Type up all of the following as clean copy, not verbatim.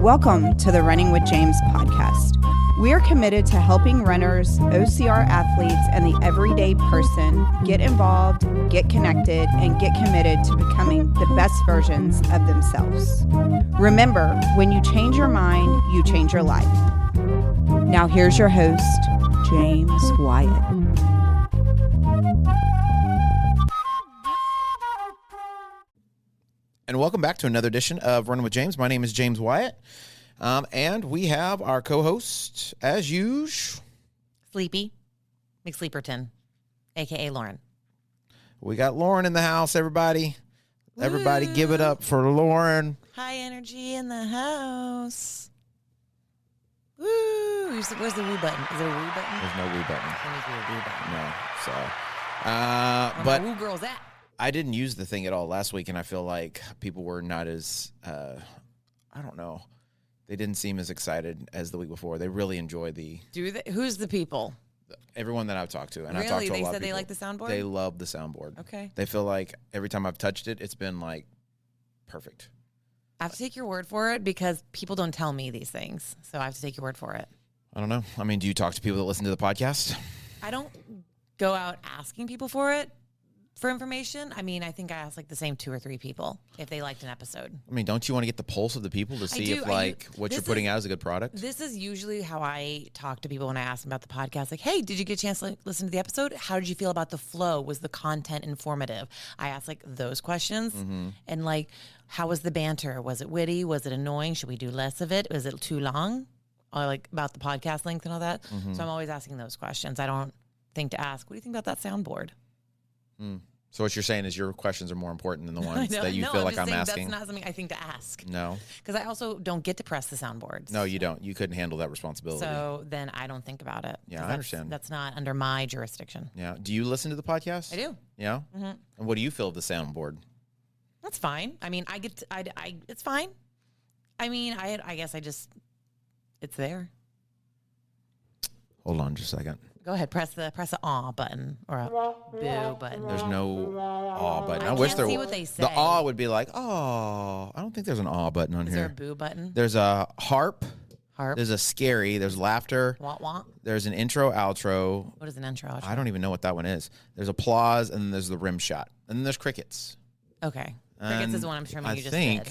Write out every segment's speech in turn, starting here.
Welcome to the Running with James podcast. We are committed to helping runners, OCR athletes, and the everyday person get involved, get connected, and get committed to becoming the best versions of themselves. Remember, when you change your mind, you change your life. Now here's your host, James Wyatt. And welcome back to another edition of Running with James. My name is James Wyatt, and we have our co-host, as usual, Sleepy McSleeperton, a.k.a. Lauren. We got Lauren in the house, everybody. Woo. Everybody give it up for Lauren. High energy in the house. Woo! Where's the woo button? Is there a woo button? There's no woo button. There needs to be a woo button. No, so. Where but my woo girl's at? I didn't use the thing at all last week, and I feel like people were not as, I don't know, they didn't seem as excited as the week before. They really enjoy the... Do they? Who's the people? Everyone that I've talked to. And really? I've talked to a They lot said of people. they like the soundboard? They love the soundboard. Okay. They feel like every time I've touched it, it's been like perfect. I have to take your word for it because people don't tell me these things. So I have to take your word for it. I don't know. I mean, do you talk to people that listen to the podcast? I don't go out asking people for it. For information, I mean, I think I asked like the same 2 or 3 people if they liked an episode. I mean, don't you want to get the pulse of the people to see if what you're putting out is a good product? This is usually how I talk to people when I ask them about the podcast. Like, hey, did you get a chance to listen to the episode? How did you feel about the flow? Was the content informative? I ask like those questions. Mm-hmm. And like, how was the banter? Was it witty? Was it annoying? Should we do less of it? Was it too long? Or like about the podcast length and all that. Mm-hmm. So I'm always asking those questions. I don't think to ask, what do you think about that soundboard? So what you're saying is your questions are more important than the ones that you feel like I'm asking? That's not something I think to ask. No. Because I also don't get to press the soundboards. No, you don't. You couldn't handle that responsibility. So then I don't think about it. Yeah, I understand. That's not under my jurisdiction. Yeah. Do you listen to the podcast? I do. Yeah? Mm-hmm. And what do you feel of the soundboard? That's fine. I mean, it's fine. I mean, I guess it's there. Hold on just a second. Go ahead, press the aw button or a boo button. There's no aw button. I wish can't there see what they say. The aw would be like, oh, I don't think there's an aw button on Is here. there a boo button? There's a harp. Harp. There's a scary. There's laughter. Wah wah. There's an intro, outro. What is an intro? Outro? I don't even know what that one is. There's applause, and then there's the rim shot. And then there's crickets. Okay. Crickets is the one I'm sure you just did.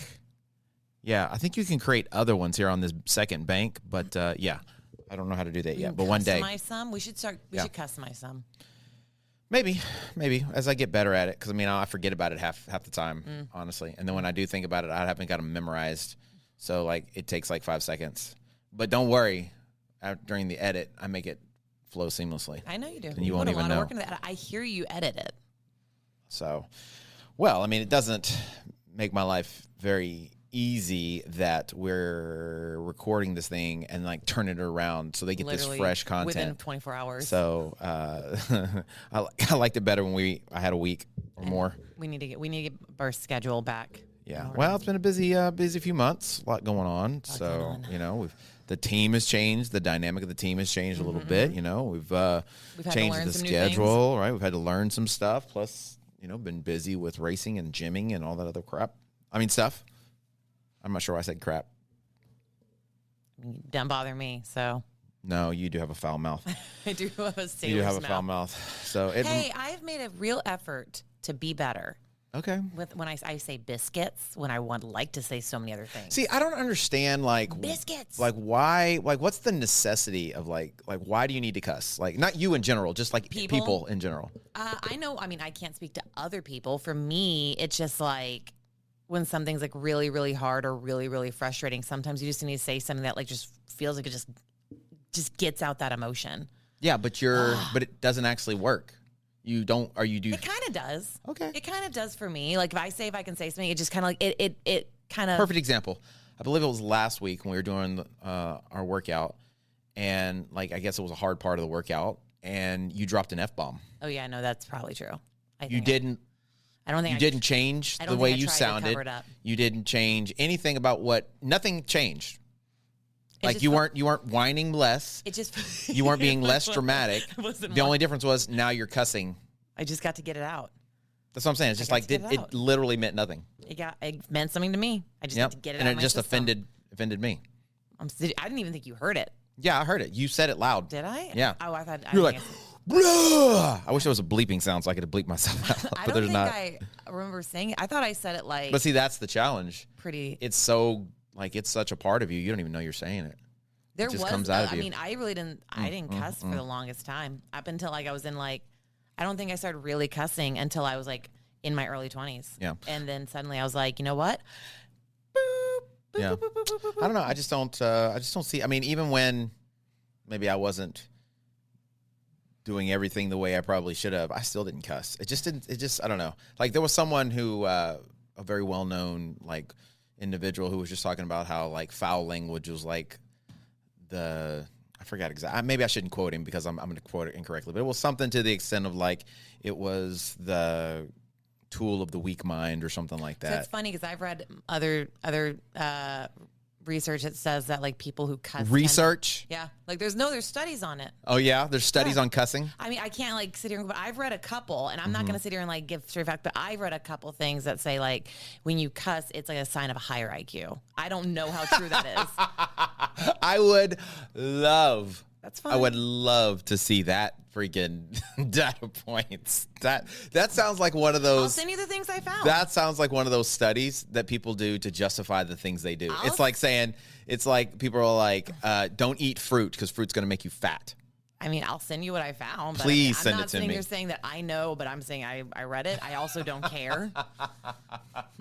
Yeah, I think you can create other ones here on this second bank, but yeah. I don't know how to do that yet, but one day. Customize some? We should should customize some. Maybe, as I get better at it, because I mean, I forget about it half the time, honestly. And then when I do think about it, I haven't got them memorized. So like, it takes like 5 seconds. But don't worry, during the edit, I make it flow seamlessly. I know you do. And you won't even know. Work into that. I hear you edit it. So, well, I mean, it doesn't make my life very easy that we're recording this thing and like turn it around so they get Literally this fresh content within 24 hours. So I liked it better when I had a week or more. We need to get our schedule back. Yeah. Well, it's been a busy few months, a lot going on. So, you know, the team has changed. The dynamic of the team has changed a little bit. You know, we've changed the schedule, right? We've had to learn some stuff. Plus, you know, been busy with racing and gymming and all that other crap. I mean, stuff. I'm not sure why I said crap. Don't bother me, so. No, you do have a foul mouth. I do have a sailor's mouth. You do have a foul mouth. So hey, I've made a real effort to be better. Okay. When I say biscuits, when I would like to say so many other things. See, I don't understand, like... Biscuits! Like, why... Like, what's the necessity of, like, why do you need to cuss? Like, not you in general, just, like, people in general. I know, I mean, I can't speak to other people. For me, it's just, like... When something's like really, really hard or really, really frustrating, sometimes you just need to say something that like just feels like it just gets out that emotion. Yeah, but but it doesn't actually work. You don't, or you do. It kind of does. Okay. It kind of does for me. Like if I can say something, it just kind of like it kind of. Perfect example. I believe it was last week when we were doing our workout, and like I guess it was a hard part of the workout, and you dropped an F-bomb. Oh yeah, no, that's probably true. You didn't. I don't think you didn't change the way you sounded. You didn't change anything about nothing changed. Like you weren't whining less. It just you weren't being less dramatic. The only difference was now you're cussing. I just got to get it out. That's what I'm saying. It's just like it literally meant nothing. It meant something to me. I just had to get it out. And it just offended offended me. I didn't even think you heard it. Yeah, I heard it. You said it loud. Did I? Yeah. Oh, I thought you were like, blah! I wish there was a bleeping sound so I could have bleeped myself out. I but don't there's think not. I remember saying it. I thought I said it like. But see, that's the challenge. Pretty. It's so it's such a part of you. You don't even know you're saying it. There it just was. comes out of you. I mean, I really didn't. I didn't cuss for the longest time up until like I was in like. I don't think I started really cussing until I was like in my early 20s. Yeah. And then suddenly I was like, you know what? Yeah. I don't know. I just don't see. I mean, even when maybe I wasn't doing everything the way I probably should have, I still didn't cuss. It just, I don't know. Like there was someone who, a very well-known like individual who was just talking about how like foul language was like I forgot exactly. Maybe I shouldn't quote him because I'm going to quote it incorrectly, but it was something to the extent of like, it was the tool of the weak mind or something like that. So it's funny because I've read other research that says that like people who cuss research. Like there's studies on it. Oh yeah, there's studies on cussing. I mean, I can't like sit here, but I've read a couple, and I'm not going to sit here and like give straight fact, but I've read a couple things that say like when you cuss, it's like a sign of a higher IQ. I don't know how true that is. I would love. That's fine. I would love to see that freaking data points. That sounds like one of those. I'll send you the things I found. That sounds like one of those studies that people do to justify the things they do. It's like saying, it's like people are like, don't eat fruit because fruit's going to make you fat. I mean, I'll send you what I found. But Please I'm send it to me. not sitting here saying that I know, but I'm saying I read it. I also don't care.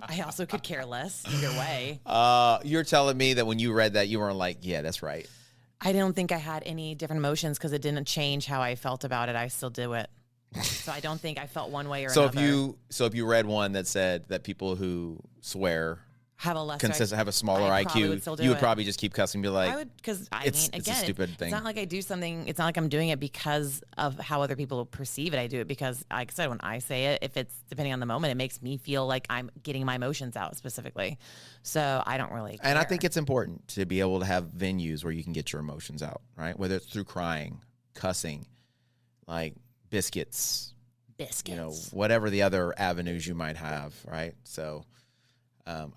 I also could care less either way. You're telling me that when you read that, you weren't like, yeah, that's right. I don't think I had any different emotions because it didn't change how I felt about it. I still do it. So I don't think I felt one way or another. So if you read one that said that people who swear have a have a smaller IQ, you would probably just keep cussing and be like, I would, because it's a stupid thing. It's not like I do something. It's not like I'm doing it because of how other people perceive it. I do it because, like I said, when I say it, if it's depending on the moment, it makes me feel like I'm getting my emotions out specifically. So I don't really care. And I think it's important to be able to have venues where you can get your emotions out, right? Whether it's through crying, cussing, like biscuits, whatever the other avenues you might have, right? So.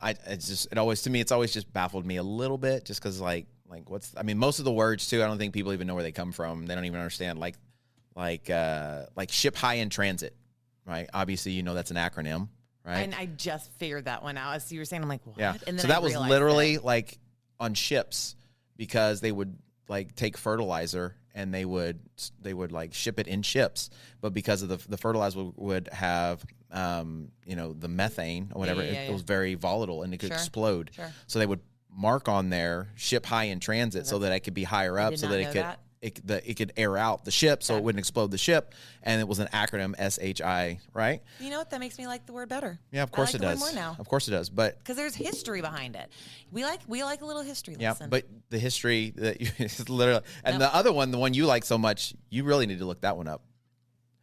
It's always just baffled me a little bit just because most of the words too, I don't think people even know where they come from. They don't even understand like ship high in transit, right? Obviously, that's an acronym, right? And I just figured that one out. As you were saying, I'm like, what? Yeah. And then so that was literally like on ships because they would like take fertilizer and they would like ship it in ships, but because of the fertilizer would have the methane or whatever, it was very volatile and it could explode. Sure. So they would mark on there ship high in transit so that it could be higher up so that it could air out the ship so it wouldn't explode the ship, and it was an acronym SHI, right? You know what? That makes me like the word better. Yeah, of course it does. More now. Of course it does, but because there's history behind it. We like a little history lesson. Yeah, but the history that is literally, and the other one, the one you like so much, you really need to look that one up.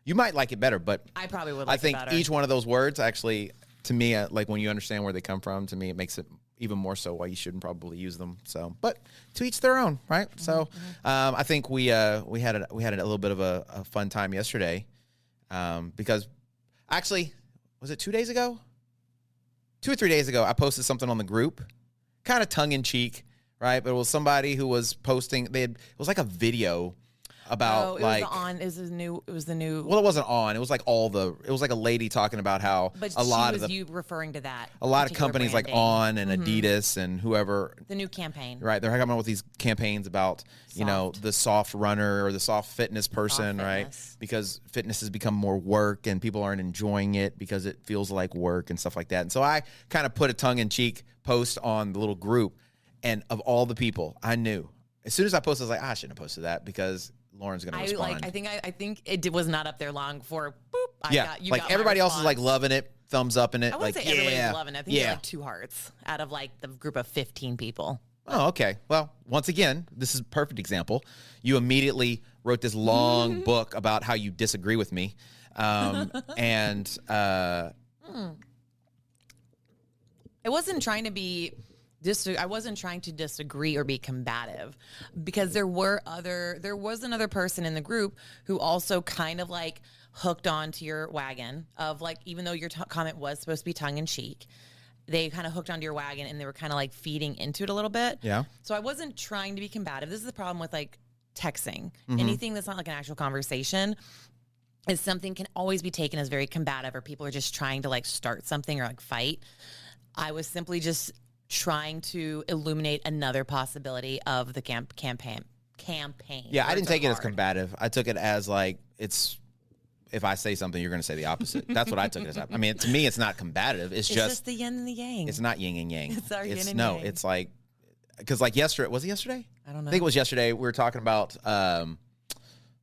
You might like it better, but I probably would. I think each one of those words actually, to me, like when you understand where they come from, to me, it makes it even more so why you shouldn't probably use them. So, but to each their own, right? Mm-hmm. So, I think we had a little bit of a fun time yesterday, because actually, was it 2 days ago? 2 or 3 days ago, I posted something on the group, kind of tongue in cheek, right? But it was somebody who was posting. It was like a video about it was the new. Well, it wasn't on. It was like it was like a lady talking about how you referring to that. A lot of companies like On and Adidas and whoever. The new campaign. Right. They're coming up with these campaigns about, the soft runner or the soft fitness person, right? Because fitness has become more work and people aren't enjoying it because it feels like work and stuff like that. And so I kind of put a tongue in cheek post on the little group, and of all the people I knew, as soon as I posted, I was like, I shouldn't have posted that because Lauren's going to respond. I think it was not up there long before. Boop. Everybody else is like loving it, thumbs up in it. I wouldn't say everybody's loving it. I think like 2 hearts out of like the group of 15 people. Oh, okay. Well, once again, this is a perfect example. You immediately wrote this long book about how you disagree with me, and I wasn't trying to be. I wasn't trying to disagree or be combative, because there was another person in the group who also kind of like hooked onto your wagon of like, even though your comment was supposed to be tongue in cheek, they kind of hooked onto your wagon and they were kind of like feeding into it a little bit. Yeah. So I wasn't trying to be combative. This is the problem with like texting. Anything that's not like an actual conversation is something can always be taken as very combative, or people are just trying to like start something or like fight. I was simply just trying to illuminate another possibility of the campaign. Yeah, I didn't take it as combative. I took it as like, if I say something, you're going to say the opposite. That's what I took it as. I mean, to me, it's not combative. It's just the yin and the yang. It's not yin and yang. It's our yin and yang. No, it's like, because like yesterday, was it yesterday? I don't know. I think it was yesterday. We were talking about,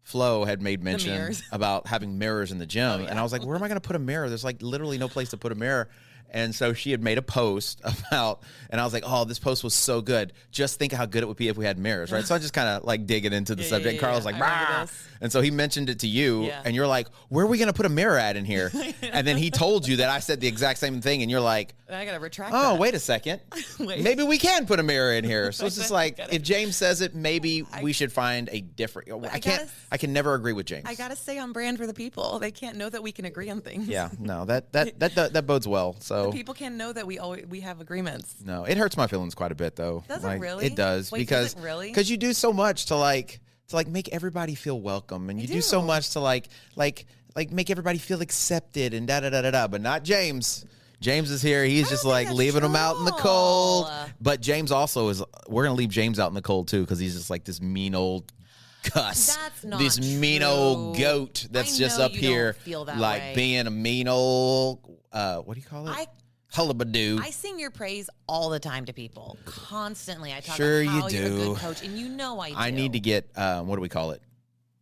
Flo had made mention about having mirrors in the gym. And I was like, where am I going to put a mirror? There's like literally no place to put a mirror. And so she had made a post about, and I was like, oh, this post was so good. Just think how good it would be if we had mirrors, right? So I just kind of like digging into the subject. Carl was like, bah! And so he mentioned it to you, and you're like, where are we going to put a mirror at in here? And then he told you that I said the exact same thing, and you're like, I got to retract that. Wait a second. Maybe we can put a mirror in here. So it's just like, if James says it, maybe we should find a different, I can never agree with James. I got to stay on brand for the people. They can't know that we can agree on things. Yeah, no, that bodes well. So people can know that we have agreements. No, it hurts my feelings quite a bit though. Does it really? It does. Wait, because does it really? Because you do so much to like make everybody feel welcome, and you do so much to like make everybody feel accepted and da da da da da. But not James. James is here. He's just like leaving them out in the cold. But James also is. We're gonna leave James out in the cold too, because he's just like this mean old cuss. That's not this mean old goat that's just up here like way. Being a mean old what do you call it? Hullabadoo. I sing your praise all the time to people. Constantly. I talk sure about how you you're do. a good coach, and you know I do. I need to get what do we call it?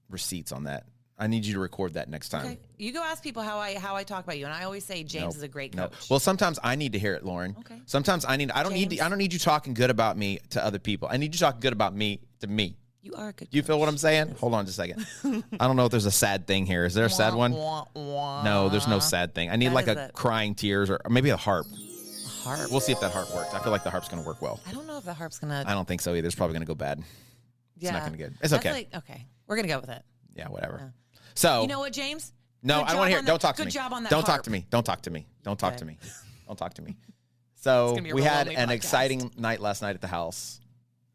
Receipts on that. I need you to record that next time. Okay. You go ask people how I talk about you, and I always say James is a great coach. Well, sometimes I need to hear it, Lauren. Okay. Sometimes I don't need you talking good about me to other people. I need you talking good about me to me. You are a good coach. You feel what I'm saying? Hold on just a second. I don't know if there's a sad thing here. Is there a sad one? No, there's no sad thing. I need like a crying tears or maybe a harp. Harp. We'll see if that harp works. I feel like the harp's going to work well. I don't know if the harp's going to. I don't think so either. It's probably going to go bad. It's not going to get. It's okay. Okay. We're going to go with it. Yeah, whatever. So. You know what, James? No, I don't want to hear. Don't talk to me. Good job on that. Don't talk to me. Don't talk to me. Don't talk to me. Don't talk to me. So we had an exciting night last night at the house.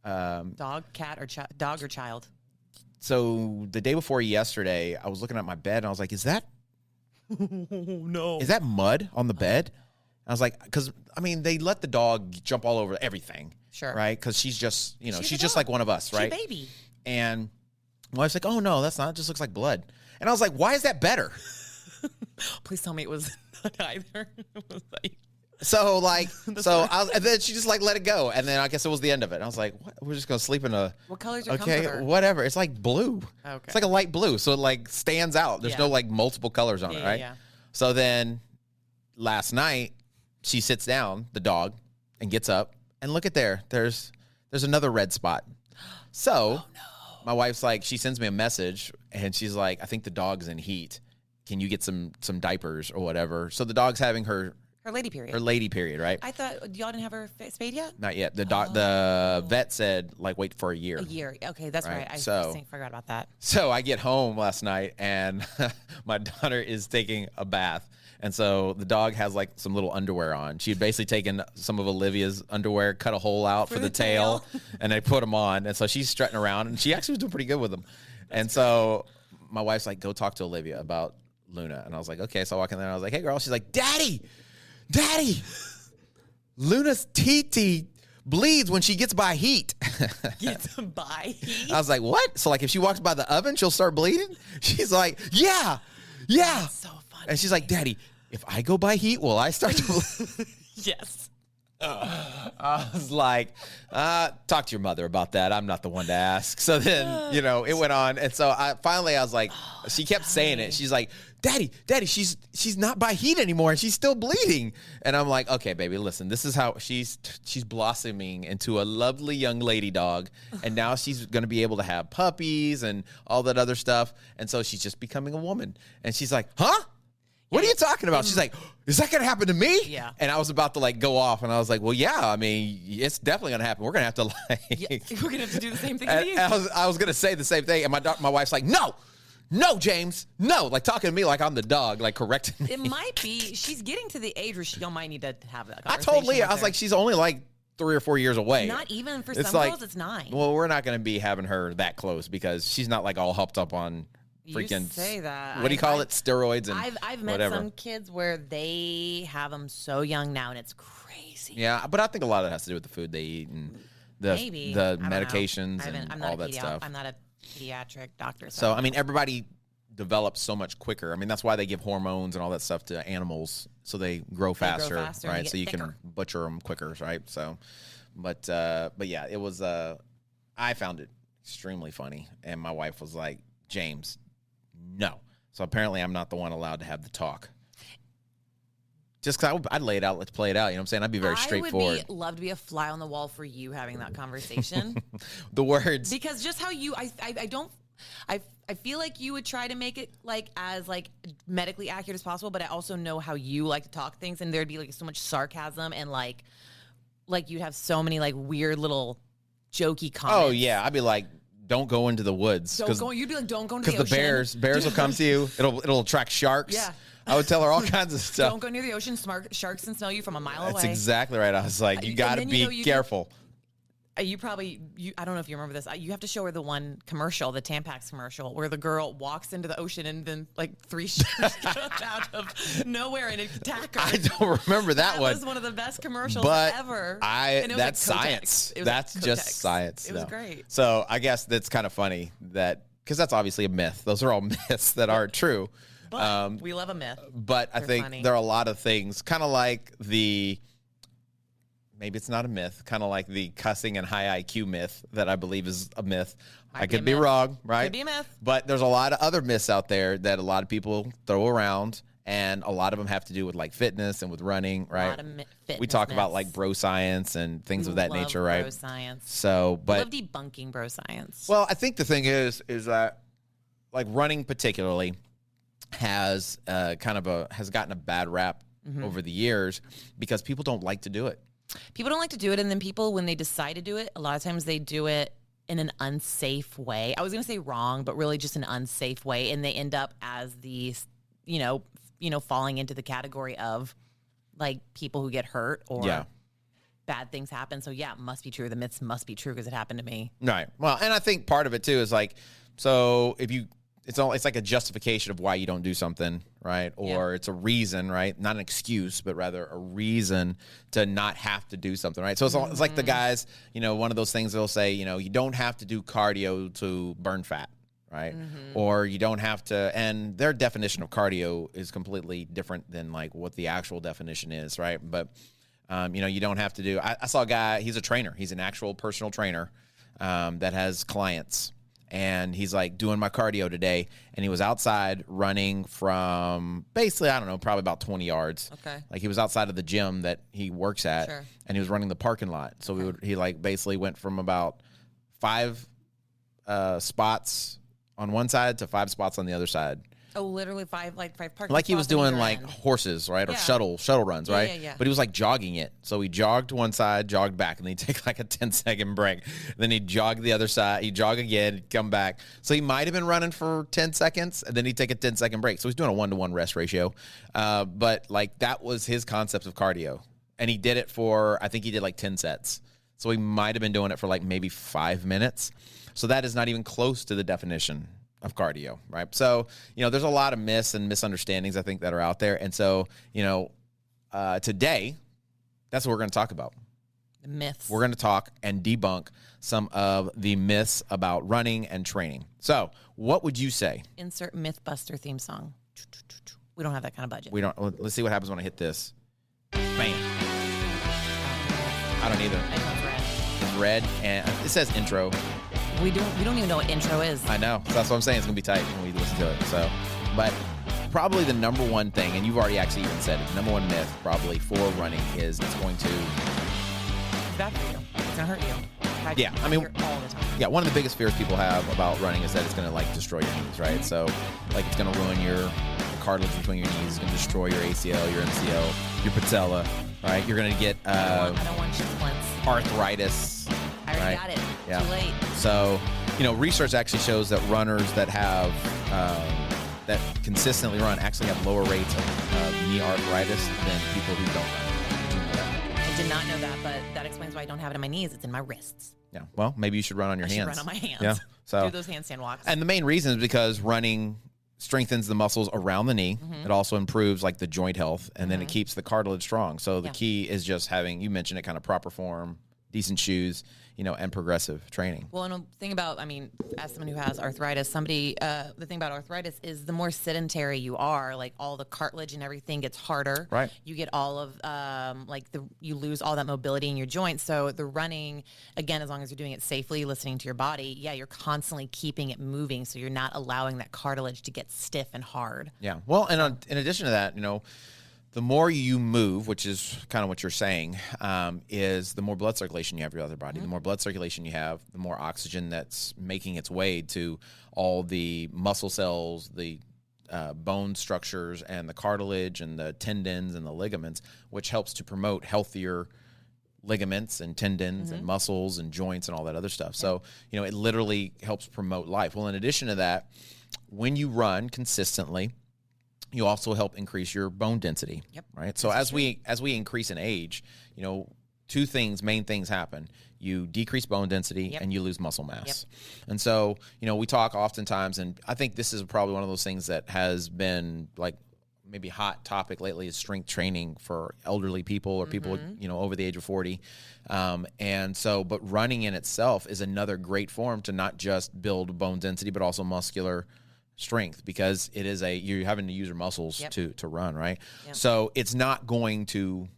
Dog, cat, or dog or child? So the day before yesterday, I was looking at my bed and I was like, "Is that no? Is that mud on the bed?" I was like, "Because I mean, they let the dog jump all over everything, sure, right? Because she's just, she's just like one of us, right? She's a baby." And my wife's like, "Oh no, that's not. It just looks like blood." And I was like, "Why is that better?" Please tell me it was not either. It was like. So and then she just like let it go, and then I guess it was the end of it. And I was like, what? We're just gonna sleep in a. What color's your comforter? Whatever. It's like blue. Okay. It's like a light blue, so it like stands out. There's no like multiple colors on it, right? Yeah. So then, last night, she sits down, the dog, and gets up, and look at there. There's another red spot. So, my wife's like, she sends me a message, and she's like, I think the dog's in heat. Can you get some diapers or whatever? So the dog's having her lady period. Her lady period, right? I thought y'all didn't have her spayed yet? Not yet. The vet said, like, wait for a year. A year. Okay, that's right. I forgot about that. So I get home last night, and my daughter is taking a bath. And so the dog has, like, some little underwear on. She had basically taken some of Olivia's underwear, cut a hole out for the tail, and they put them on. And so she's strutting around, and she actually was doing pretty good with them. And so my wife's like, go talk to Olivia about Luna. And I was like, okay. So I walk in there, and I was like, hey, girl. She's like, Daddy, Luna's TT bleeds when she gets by heat. Gets by heat? I was like, what? So, like, if she walks by the oven, she'll start bleeding? She's like, yeah. That's so funny. And she's like, Daddy, if I go by heat, will I start to bleed? Yes. I was like, talk to your mother about that. I'm not the one to ask. So then, it went on. And so I was like, she kept saying it. She's like, Daddy, she's not by heat anymore, and she's still bleeding. And I'm like, okay, baby, listen, this is how she's blossoming into a lovely young lady dog. And now she's going to be able to have puppies and all that other stuff. And so she's just becoming a woman. And she's like, huh? What are you talking about? She's like, is that going to happen to me? Yeah. And I was about to like go off, and I was like, well, yeah, I mean, it's definitely going to happen. We're going to have to we're going to have to do the same thing to you. I was going to say the same thing. And my wife's like, no, no, James, no. Like talking to me like I'm the dog, like correcting me. It might be. She's getting to the age where she might need to have that I conversation. told Leah, I was like, she's only like 3 or 4 years away. Not even for some girls, it's 9. Well, we're not going to be having her that close because she's not like all hopped up on freaking. You say that. What do you call it? Steroids and I've met whatever. some kids where they have them so young now, and it's crazy. Yeah, but I think a lot of it has to do with the food they eat and the medications and all that stuff. I'm not a pediatric doctor. So I mean, everybody develops so much quicker. I mean, that's why they give hormones and all that stuff to animals so they grow faster, right? So you can butcher them quicker, right? So, but yeah, it was. I found it extremely funny, and my wife was like, "James, no." So apparently, I'm not the one allowed to have the talk. Just because I'd lay it out, let's play it out. You know what I'm saying? I'd be very straightforward. I would love to be a fly on the wall for you having that conversation. The words, because just how you, I feel like you would try to make it like as like medically accurate as possible, but I also know how you like to talk things, and there'd be like so much sarcasm and like you'd have so many like weird little jokey comments. Oh yeah, I'd be like, don't go into the woods. You'd be like, don't go into the ocean. Because the bears will come to you. It'll attract sharks. Yeah. I would tell her all kinds of stuff. Don't go near the ocean. Sharks can smell you from a mile away. That's exactly right. I was like, you got to be careful. I don't know if you remember this. You have to show her the one commercial, the Tampax commercial, where the girl walks into the ocean and then like 3 sharks come out of nowhere and attack her. I don't remember that one. That was one of the best commercials ever. That's science. That's just science. It was great. So I guess that's kind of funny because that's obviously a myth. Those are all myths that aren't true. But we love a myth. But I think there are a lot of things, kind of like maybe it's not a myth, kind of like the cussing and high IQ myth that I believe is a myth. I could be wrong, right? Could be a myth. But there's a lot of other myths out there that a lot of people throw around, and a lot of them have to do with like fitness and with running, right? A lot of fitness we talk myths. about like bro science and things of that nature, right? Bro science. So, but I love debunking bro science. Well, I think the thing is that like running particularly has has gotten a bad rap over the years because people don't like to do it. People don't like to do it, and then people, when they decide to do it, a lot of times they do it in an unsafe way. I was going to say wrong, but really just an unsafe way, and they end up as these, falling into the category of like people who get hurt or bad things happen. So yeah, it must be true. The myths must be true because it happened to me. Right. Well, and I think part of it too is like, so if you. It's like a justification of why you don't do something, right? Or it's a reason, right? Not an excuse, but rather a reason to not have to do something, right? So it's like the guys, one of those things they'll say, you don't have to do cardio to burn fat, right? Or you don't have to, and their definition of cardio is completely different than like what the actual definition is, right? But, you don't have to do, I saw a guy, he's a trainer. He's an actual personal trainer that has clients. And he's like doing my cardio today, and he was outside running from basically, I don't know, probably about 20 yards. Okay. Like he was outside of the gym that he works at, and he was running the parking lot. So he like basically went from about 5 spots on one side to 5 spots on the other side. Oh, literally 5 parking. Like he was doing like horses, right? Or shuttle runs, right? Yeah. But he was like jogging it. So he jogged one side, jogged back, and then he'd take like a 10-second break. Then he'd jog the other side. He'd jog again, come back. So he might have been running for 10 seconds, and then he'd take a 10-second break. So he's doing a 1-to-1 rest ratio. But like that was his concept of cardio. And he did it for, I think he did like 10 sets. So he might have been doing it for like maybe 5 minutes. So that is not even close to the definition of cardio, right? So, there's a lot of myths and misunderstandings, I think, that are out there. And so, today, that's what we're going to talk about. The myths. We're going to talk and debunk some of the myths about running and training. So, what would you say? Insert Mythbuster theme song. We don't have that kind of budget. We don't. Let's see what happens when I hit this. Bam. I don't either. It's red, and it says intro. We don't even know what intro is. I know. So that's what I'm saying. It's going to be tight when we listen to it. So, but probably the number one thing, and you've already actually even said it, the number one myth probably for running is it's going to... It's bad for you. It's going to hurt you. Yeah. I mean, all the time. Yeah. One of the biggest fears people have about running is that it's going to like destroy your knees, right? So like it's going to ruin your cartilage between your knees. It's going to destroy your ACL, your MCL, your patella, right? You're going to get I don't want splints. arthritis. I already got it. Yeah. Too late. So research actually shows that runners that have that consistently run actually have lower rates of knee arthritis than people who don't run. Did you know that? I did not know that, but that explains why I don't have it in my knees. It's in my wrists. Yeah. Well, maybe you should run on your hands. I should run on my hands. Yeah. So do those handstand walks. And the main reason is because running strengthens the muscles around the knee. It also improves like the joint health, and then it keeps the cartilage strong. So the key is just having, you mentioned it, kind of proper form, decent shoes, and progressive training. Well, and the thing about, as someone who has arthritis, the thing about arthritis is the more sedentary you are, like all the cartilage and everything gets harder. Right. You get all of, you lose all that mobility in your joints. So the running, again, as long as you're doing it safely, listening to your body, you're constantly keeping it moving. So you're not allowing that cartilage to get stiff and hard. Yeah. Well, and in addition to that, the more you move, which is kind of what you're saying, is the more blood circulation you have in your other body. The more blood circulation you have, the more oxygen that's making its way to all the muscle cells, the bone structures, and the cartilage, and the tendons, and the ligaments, which helps to promote healthier ligaments and tendons and muscles and joints and all that other stuff. So, it literally helps promote life. Well, in addition to that, when you run consistently, you also help increase your bone density. Yep. Right. So as we increase in age, two main things happen. You decrease bone density and you lose muscle mass. Yep. And so, we talk oftentimes, and I think this is probably one of those things that has been like maybe hot topic lately, is strength training for elderly people or people, over the age of 40. But running in itself is another great form to not just build bone density, but also muscular strength, because it is you're having to use your muscles to run, right? Yep. So it's not going to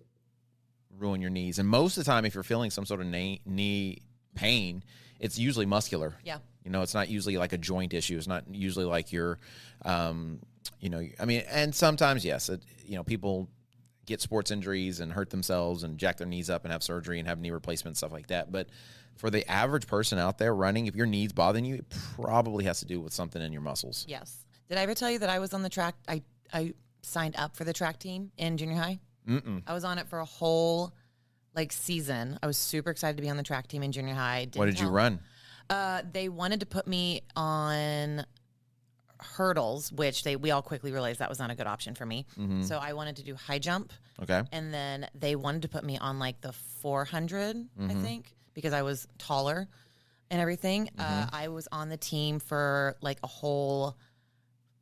ruin your knees. And most of the time, if you're feeling some sort of knee pain, it's usually muscular. Yeah. It's not usually like a joint issue. It's not usually like you're, and sometimes, yes, people get sports injuries and hurt themselves and jack their knees up and have surgery and have knee replacement, stuff like that. But for the average person out there running, if your knee's bothering you, it probably has to do with something in your muscles. Yes. Did I ever tell you that I was on the track? I signed up for the track team in junior high. I was on it for a whole season. I was super excited to be on the track team in junior high. What did you run? They wanted to put me on hurdles, which we all quickly realized that was not a good option for me. So I wanted to do high jump. Okay. And then they wanted to put me on the 400, I think, because I was taller and everything. I was on the team for a whole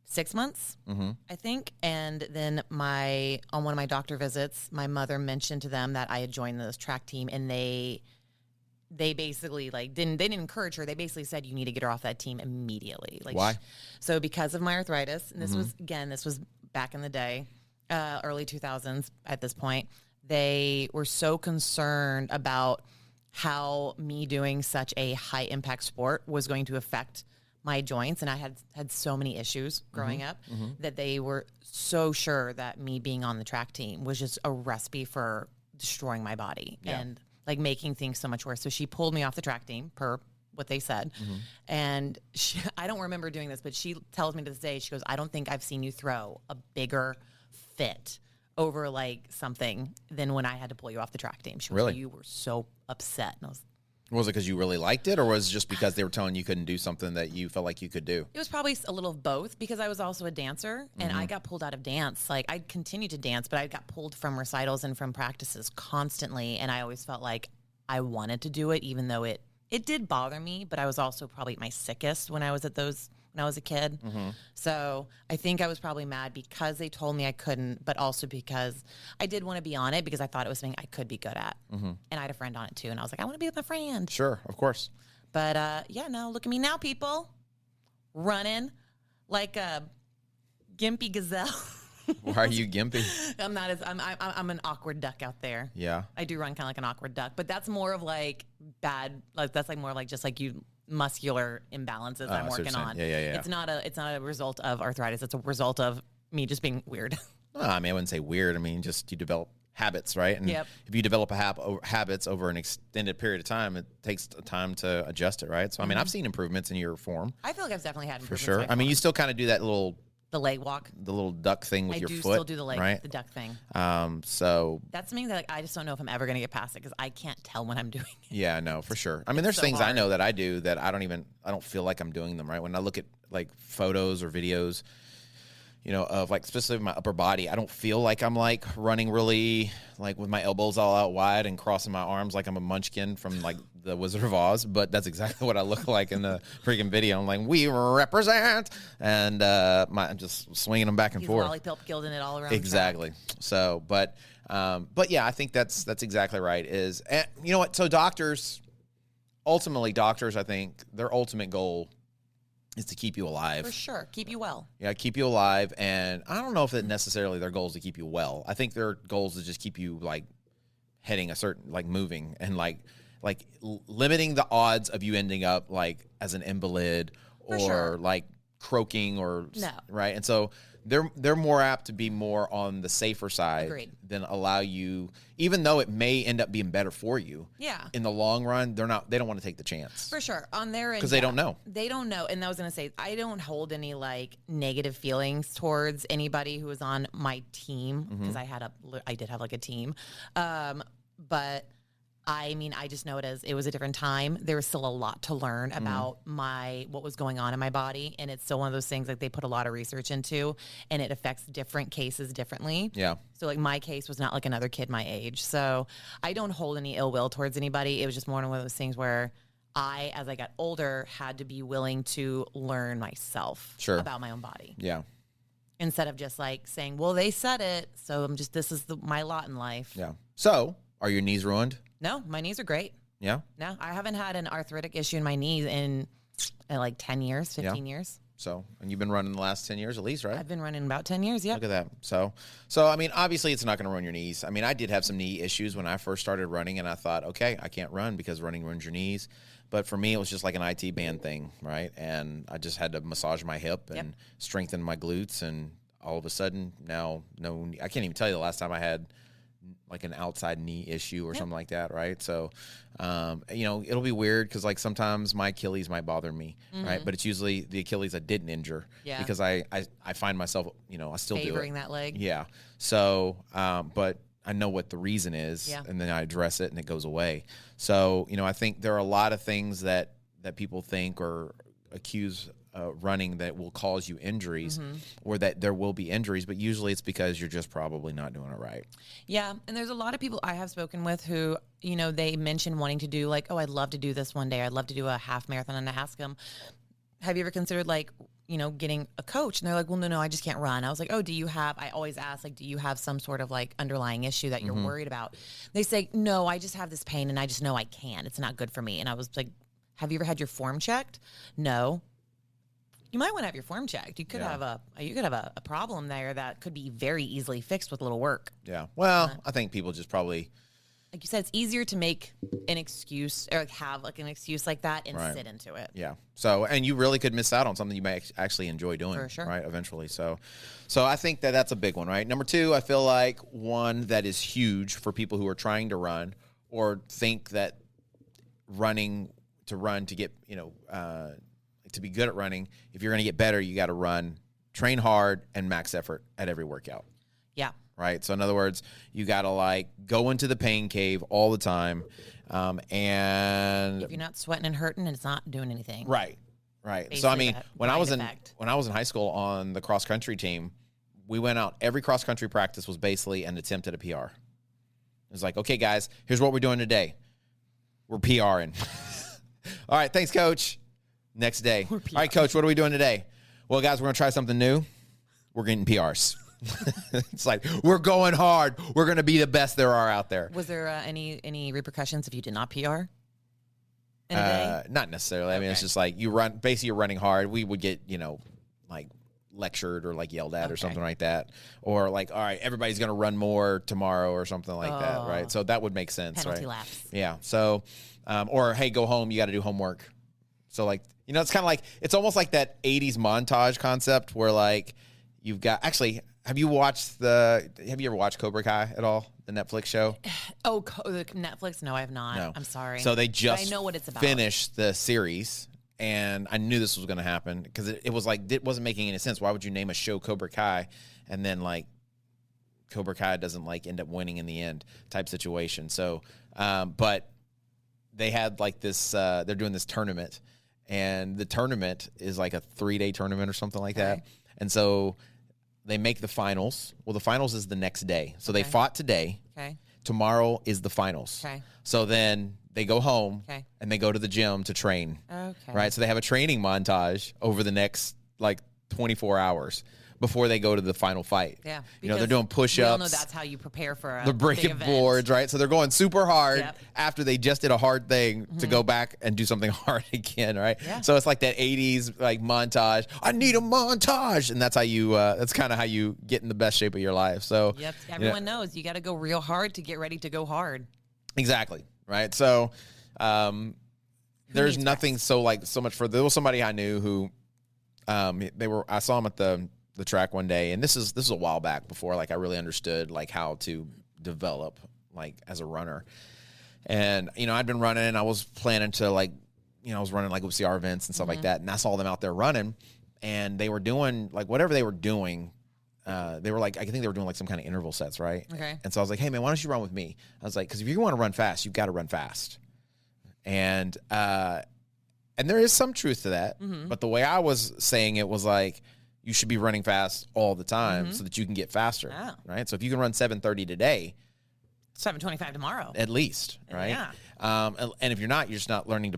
6 months, I think. And then on one of my doctor visits, my mother mentioned to them that I had joined this track team, and they basically didn't encourage her. They basically said, you need to get her off that team immediately. Why? So because of my arthritis, and this was back in the day, early 2000s at this point, they were so concerned about how me doing such a high impact sport was going to affect my joints. And I had so many issues growing up that they were so sure that me being on the track team was just a recipe for destroying my body and making things so much worse. So she pulled me off the track team per what they said. And I don't remember doing this, but she tells me to this day, she goes, I don't think I've seen you throw a bigger fit over something than when I had to pull you off the track team. She was you were so upset. And was it because you really liked it, or was it just because they were telling you couldn't do something that you felt like you could do? It was probably a little of both, because I was also a dancer, and I got pulled out of dance. I continued to dance, but I got pulled from recitals and from practices constantly, and I always felt like I wanted to do it, even though it did bother me, but I was also probably at my sickest when I was when I was a kid. So I think I was probably mad because they told me I couldn't, but also because I did want to be on it, because I thought it was something I could be good at. And I had a friend on it too, and I was like, I want to be with my friend. Sure, of course. But no, look at me now, people. Running like a gimpy gazelle. Why are you gimpy? I'm an awkward duck out there. Yeah. I do run kind of like an awkward duck, but that's more of bad, that's more just you muscular imbalances I'm working on. Yeah. It's not a result of arthritis. It's a result of me just being weird. I wouldn't say weird. Just you develop habits, right? And if you develop habits over an extended period of time, it takes time to adjust it, right? So, I've seen improvements in your form. I feel like I've definitely had improvements. For sure. You still kind of do that little The leg walk. The little duck thing with your foot. I still do the leg, right? The duck thing. So that's something that like, I just don't know if I'm ever going to get past it because I can't tell when I'm doing it. Yeah, no, for sure. I mean, there's things hard. I know that I do that I don't feel like I'm doing them, right? When I look at like photos or videos, you know, of like specifically my upper body, I don't feel like I'm like running really like with my elbows all out wide and crossing my arms like I'm a munchkin from like the Wizard of Oz, but that's exactly what I look like in the freaking video. I'm like, we represent, and I'm just swinging them back and forth. Lollipop gilding it all around. Exactly. So, but yeah, I think that's exactly right. And you know what? So doctors, I think their ultimate goal is to keep you alive. For sure. Keep you well. Yeah, keep you alive. And I don't know if that necessarily their goal is to keep you well. I think their goal is to just keep you like heading a certain, like moving and like limiting the odds of you ending up like as an invalid or like croaking or right. And so they're more apt to be more on the safer side. Agreed. Than allow you, even though it may end up being better for you. Yeah. In the long run, they don't want to take the chance. For sure. On their end. Because they don't know. They don't know. And I was going to say, I don't hold any like negative feelings towards anybody who was on my team because I did have like a team. But I mean, I just know it was a different time. There was still a lot to learn about what was going on in my body. And it's still one of those things like they put a lot of research into and it affects different cases differently. Yeah. So like my case was not like another kid my age. So I don't hold any ill will towards anybody. It was just more one of those things where as I got older, had to be willing to learn myself about my own body. Yeah. Instead of just like saying, well, they said it. So this is my lot in life. Yeah. So are your knees ruined? No, my knees are great. Yeah? No, I haven't had an arthritic issue in my knees in like 10 years, 15 years. So, and you've been running the last 10 years at least, right? I've been running about 10 years, yeah. Look at that. So I mean, obviously it's not going to ruin your knees. I mean, I did have some knee issues when I first started running, and I thought, okay, I can't run because running ruins your knees. But for me, it was just like an IT band thing, right? And I just had to massage my hip and strengthen my glutes, and all of a sudden now, I can't even tell you the last time I had like an outside knee issue or something like that, right? So, you know, it'll be weird because like sometimes my Achilles might bother me, right? But it's usually the Achilles I didn't injure because I find myself, you know, I still favoring do it. that leg. Yeah. So, but I know what the reason is, and then I address it and it goes away. So, you know, I think there are a lot of things that people think or accuse running that will cause you injuries or that there will be injuries, but usually it's because you're just probably not doing it right. Yeah. And there's a lot of people I have spoken with who, you know, they mention wanting to do like, oh, I'd love to do this one day. I'd love to do a half marathon. And I ask them, have you ever considered like, you know, getting a coach? And they're like, well, no, I just can't run. I was like, oh, I always ask, like, do you have some sort of like underlying issue that you're worried about? They say, no, I just have this pain and I just know I can't. It's not good for me. And I was like, have you ever had your form checked? No. You might want to have your form checked. You could have a problem there that could be very easily fixed with a little work. Yeah. Well, I think people just probably, like you said, it's easier to make an excuse or have like an excuse like that and sit into it. Yeah. So, and you really could miss out on something you may actually enjoy doing, for sure, right? Eventually. So I think that's a big one, right? Number two, I feel like one that is huge for people who are trying to run or think that to get, you know, to be good at running, if you're going to get better, you got to train hard and max effort at every workout. Yeah. Right. So in other words, you got to like go into the pain cave all the time. And if you're not sweating and hurting, it's not doing anything. Right. Right. Basically, so I mean, when I was in high school on the cross country team, we went out, every cross country practice was basically an attempt at a PR. It was like, okay, guys, here's what we're doing today. We're PRing. All right. Thanks, coach. Next day. All right, coach, what are we doing today? Well, guys, we're going to try something new. We're getting PRs. It's like, we're going hard. We're going to be the best there are out there. Was there any repercussions if you did not PR in a day? Not necessarily. Okay. I mean, it's just like you're running hard. We would get, you know, like lectured or like yelled at or something like that. Or like, all right, everybody's going to run more tomorrow or something like that, right? So that would make sense, penalty right? laps. Yeah. So, or, hey, go home. You got to do homework. So like, you know, it's kind of like, it's almost like that 80s montage concept where like you've got, actually, have you ever watched Cobra Kai at all? The Netflix show? Oh, the Netflix? No, I have not. No. I'm sorry. So they just I know what it's about. finished the series And I knew this was going to happen because it was like, it wasn't making any sense. Why would you name a show Cobra Kai and then like Cobra Kai doesn't like end up winning in the end type situation? So, but they had like this, they're doing this tournament, and the tournament is like a 3-day tournament or something like that. And so they make the finals. Well, the finals is the next day. So they fought today. Tomorrow is the finals. So then they go home and they go to the gym to train. Right. So they have a training montage over the next like 24 hours before they go to the final fight. You know, they're doing push-ups. We all know that's how you prepare for a They're breaking boards, right? So they're going super hard after they just did a hard thing to go back and do something hard again, right? So it's like that 80s like montage. I need a montage. And that's how you that's kind of how you get in the best shape of your life. So everyone knows you got to go real hard to get ready to go hard. Exactly, right? So there's nothing so much for. There was somebody I knew who I saw him at the track one day, and this is a while back before like I really understood like how to develop like as a runner. And you know, I'd been running, and I was planning to like, you know, I was running like OCR events and stuff like that, and I saw them out there running, and they were doing like whatever they were doing. They were like, I think they were doing like some kind of interval sets, right? And so I was like, hey man, why don't you run with me? I was like, because if you want to run fast, you've got to run fast. And there is some truth to that, but the way I was saying it was like, you should be running fast all the time so that you can get faster, right? So if you can run 7:30 today, 7:25 tomorrow, at least, right? And if you're not, you're just not learning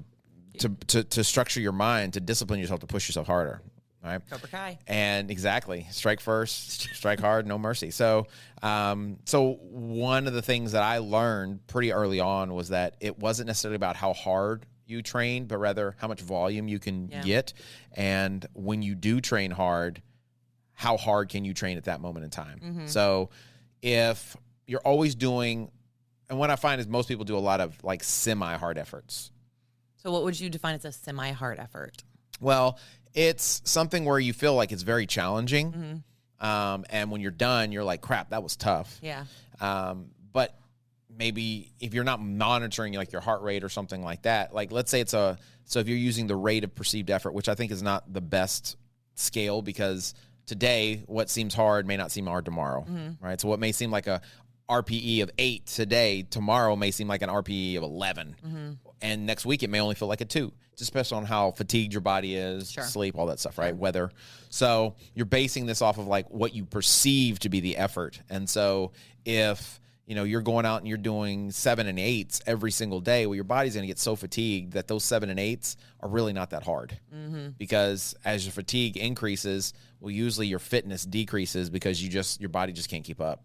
to structure your mind, to discipline yourself, to push yourself harder, right? Cobra Kai. And exactly, strike first, strike hard, no mercy. So, so one of the things that I learned pretty early on was that it wasn't necessarily about how hard you train, but rather how much volume you can get. And when you do train hard, how hard can you train at that moment in time? So if you're always doing, and what I find is most people do a lot of like semi-hard efforts. So what would you define as a semi-hard effort? Well, it's something where you feel like it's very challenging. And when you're done, you're like, crap, that was tough. But maybe if you're not monitoring like your heart rate or something like that, like let's say so if you're using the rate of perceived effort, which I think is not the best scale, because today what seems hard may not seem hard tomorrow, right? So what may seem like a RPE of 8 today, tomorrow may seem like an RPE of 11. And next week it may only feel like a 2, just depends on how fatigued your body is, sleep, all that stuff, right? Weather. So you're basing this off of like what you perceive to be the effort. And so if you know, you're going out and you're doing 7 and 8s every single day, well, your body's going to get so fatigued that those 7 and 8s are really not that hard. Because as your fatigue increases, well, usually your fitness decreases because your body just can't keep up.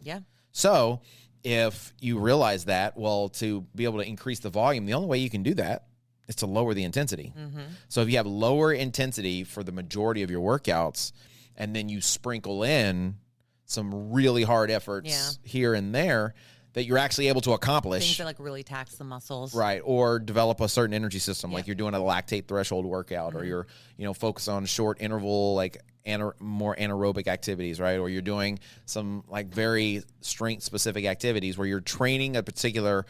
So if you realize that, well, to be able to increase the volume, the only way you can do that is to lower the intensity. So if you have lower intensity for the majority of your workouts, and then you sprinkle in some really hard efforts here and there, that you're actually able to accomplish. Things that like really tax the muscles. Right. Or develop a certain energy system, like you're doing a lactate threshold workout, or you're, you know, focus on short interval, like more anaerobic activities, right? Or you're doing some like very strength specific activities where you're training a particular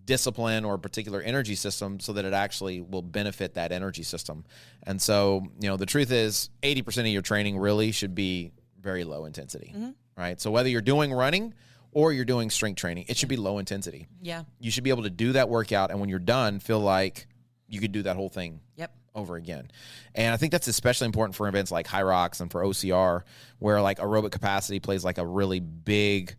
discipline or a particular energy system so that it actually will benefit that energy system. And so, you know, the truth is 80% of your training really should be very low intensity, right? So whether you're doing running or you're doing strength training, it should be low intensity. You should be able to do that workout, and when you're done, feel like you could do that whole thing over again. And I think that's especially important for events like Hyrox and for OCR, where like aerobic capacity plays like a really big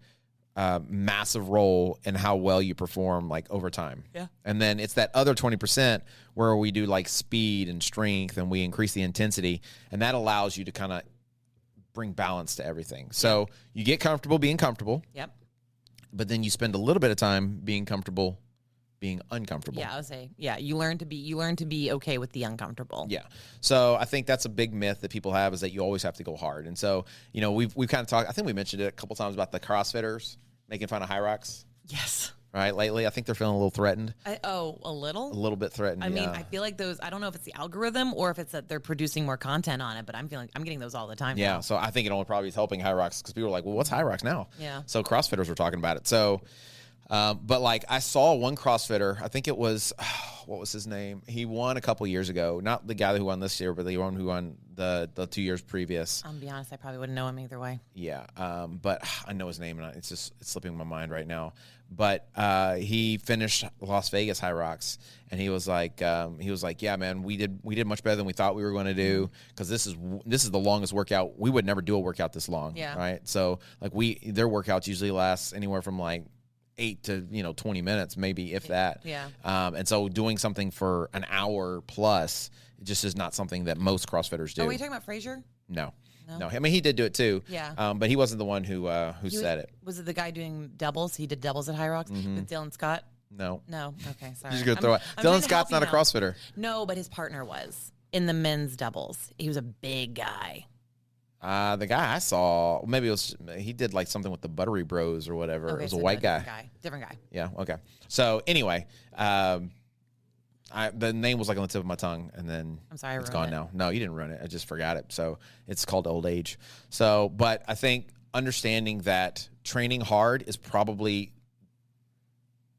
massive role in how well you perform like over time. And then it's that other 20% where we do like speed and strength, and we increase the intensity, and that allows you to kind of bring balance to everything. So you get comfortable being comfortable. But then you spend a little bit of time being comfortable being uncomfortable. I would say, you learn to be okay with the uncomfortable. So I think that's a big myth that people have, is that you always have to go hard. And so, you know, we've kind of talked, I think we mentioned it a couple times about the CrossFitters making fun of Hyrox. Right, lately, I think they're feeling a little threatened. A little? A little bit threatened, I mean, I feel like those, I don't know if it's the algorithm or if it's that they're producing more content on it, but I'm getting those all the time now. So I think it only probably is helping Hyrox, because people are like, well, what's Hyrox now? So CrossFitters were talking about it. So But like I saw one CrossFitter, I think it was, what was his name? He won a couple years ago. Not the guy who won this year, but the one who won the 2 years previous. I'll be honest, I probably wouldn't know him either way. Yeah. But I know his name and it's slipping my mind right now. But he finished Las Vegas Hyrox, and he was like, yeah, man, we did much better than we thought we were going to do, because this is the longest workout. We would never do a workout this long. Yeah. Right. So like their workouts usually last anywhere from like 8 to 20 minutes, maybe, if that. Yeah. And so doing something for an hour plus, it just is not something that most CrossFitters do. Oh, were you talking about Frazier? No. I mean, he did do it too. Yeah. But he wasn't the one who said it. Was it the guy doing doubles? He did doubles at Hyrox with Dylan Scott? No. Okay, sorry. You're just gonna throw it. Dylan Scott's not a CrossFitter. No, but his partner was in the men's doubles. He was a big guy. The guy I saw, maybe he did like something with the Buttery Bros or whatever. Okay, it was a white guy. Different guy. Yeah. Okay. So anyway, the name was like on the tip of my tongue, and then I'm sorry, it's gone now. No, you didn't ruin it. I just forgot it. So it's called old age. So, but I think understanding that training hard is probably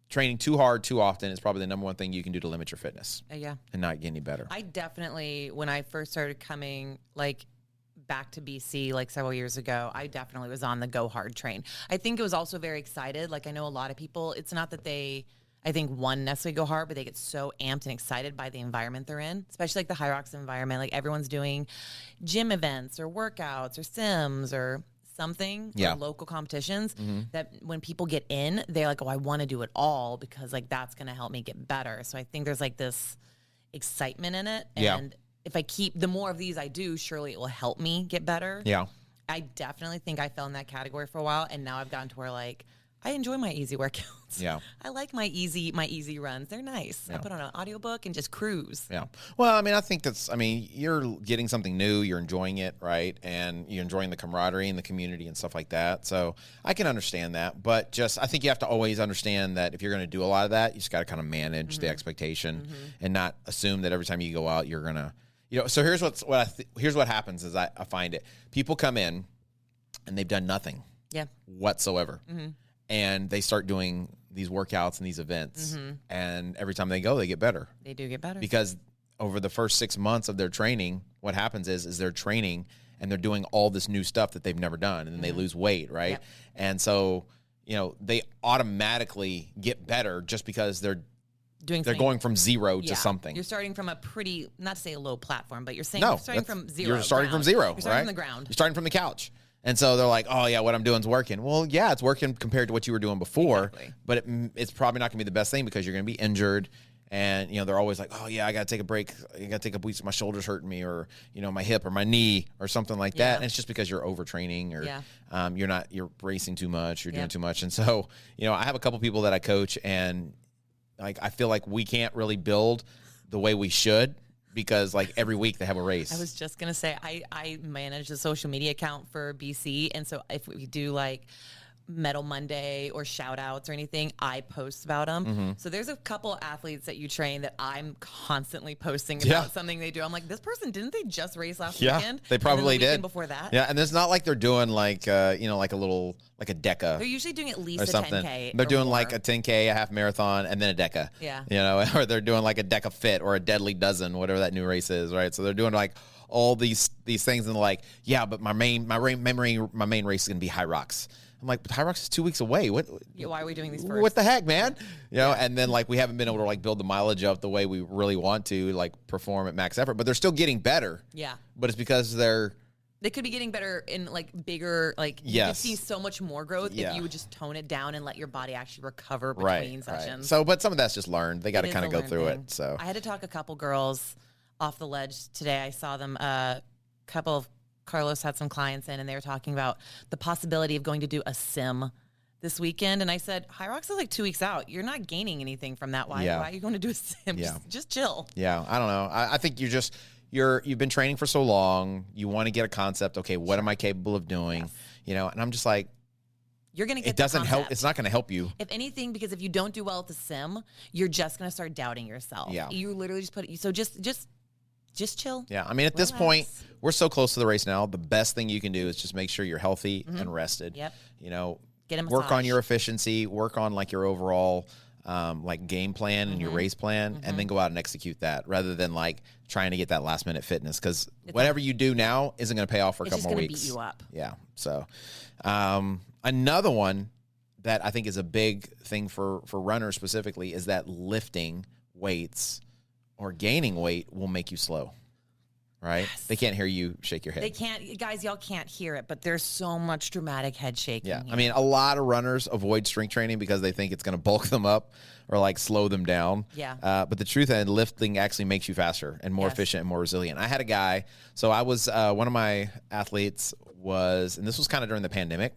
training too hard too often is probably the number one thing you can do to limit your fitness. Yeah. And not get any better. I definitely, when I first started coming back to BC like several years ago, I definitely was on the go hard train. I think it was also very excited. Like I know a lot of people, it's not that they, I think, one, necessarily go hard, but they get so amped and excited by the environment they're in, especially like the Hyrox environment. Like everyone's doing gym events or workouts or sims or something, or local competitions, that when people get in, they're like, oh, I want to do it all because like that's going to help me get better. So I think there's like this excitement in it. And if I keep, the more of these I do, surely it will help me get better. Yeah. I definitely think I fell in that category for a while, and now I've gotten to where like I enjoy my easy workouts. Yeah. I like my easy runs. They're nice. I put on an audiobook and just cruise. Yeah. Well, I mean, I think you're getting something new, you're enjoying it, right? And you're enjoying the camaraderie and the community and stuff like that. So I can understand that, but just, I think you have to always understand that if you're going to do a lot of that, you just got to kind of manage the expectation and not assume that every time you go out, you're going to, so here's what happens is I find it. People come in and they've done nothing whatsoever. And they start doing these workouts and these events. And every time they go, they get better. They do get better. Because over the first 6 months of their training, what happens is they're training and they're doing all this new stuff that they've never done. And then they lose weight, right? Yep. And so, they automatically get better just because they're going from zero to something. You're starting from a pretty, not to say a low platform, but you're starting from zero. You're starting from zero, You're starting from the ground. You're starting from the couch. And so they're like, oh, yeah, what I'm doing is working. Well, yeah, it's working compared to what you were doing before. Exactly. But it's probably not going to be the best thing because you're going to be injured. And, they're always like, oh, yeah, I got to take a break. I got to take a week. My shoulder's hurting me, or, my hip or my knee or something like that. And it's just because you're overtraining, or you're racing too much. You're doing too much. And so, I have a couple people that I coach, and I feel like we can't really build the way we should, because every week they have a race. I was just going to say, I manage the social media account for BC. And so if we do Medal Monday or shout outs or anything, I post about them. So there's a couple athletes that you train that I'm constantly posting about something they do. I'm like, this person, didn't they just race last weekend? They probably did. Before that. Yeah. And it's not like they're doing like a DECA. They're usually doing at least a something. 10K. They're doing like a 10K, a half marathon, and then a DECA. Yeah. Or they're doing like a DECA Fit or a Deadly Dozen, whatever that new race is, right? So they're doing all these things, and they're but my main race is gonna be Hyrox. I'm like, but Hyrox is 2 weeks away. What? Why are we doing these first? What the heck, man? And then we haven't been able to build the mileage up the way we really want to perform at max effort, but they're still getting better. Yeah. But it's because they could be getting better in bigger, you could see so much more growth if you would just tone it down and let your body actually recover between sessions. Right. So, but some of that's just learned. They got to kind of go through it. So I had to talk a couple girls off the ledge today. I saw them, a couple of Carlos had some clients in, and they were talking about the possibility of going to do a sim this weekend. And I said, Hyrox is 2 weeks out. You're not gaining anything from that. Why are you going to do a sim? Just chill. Yeah. I don't know. I think you've been training for so long. You want to get a concept. Okay, what am I capable of doing? Yes. And I'm just like, you're going to get it doesn't help. It's not going to help you. If anything, because if you don't do well at the sim, you're just going to start doubting yourself. Yeah. You literally just chill. Yeah. I mean, at this point, we're so close to the race now. The best thing you can do is just make sure you're healthy and rested. Yep. Get a massage. Work on your efficiency. Work on like your overall like game plan and your race plan, and then go out and execute that rather than like trying to get that last minute fitness, because whatever you do now isn't going to pay off for a couple more weeks. It's just going to beat you up. Yeah. So another one that I think is a big thing for runners specifically is that lifting weights or gaining weight will make you slow. Right? Yes. They can't hear you shake your head. They can't, guys, y'all can't hear it, but there's so much dramatic head shaking. Yeah. Here. I mean, a lot of runners avoid strength training because they think it's going to bulk them up or like slow them down. Yeah. But the truth is, lifting actually makes you faster and more efficient and more resilient. I had a guy, so I was, one of my athletes was, and this was kind of during the pandemic,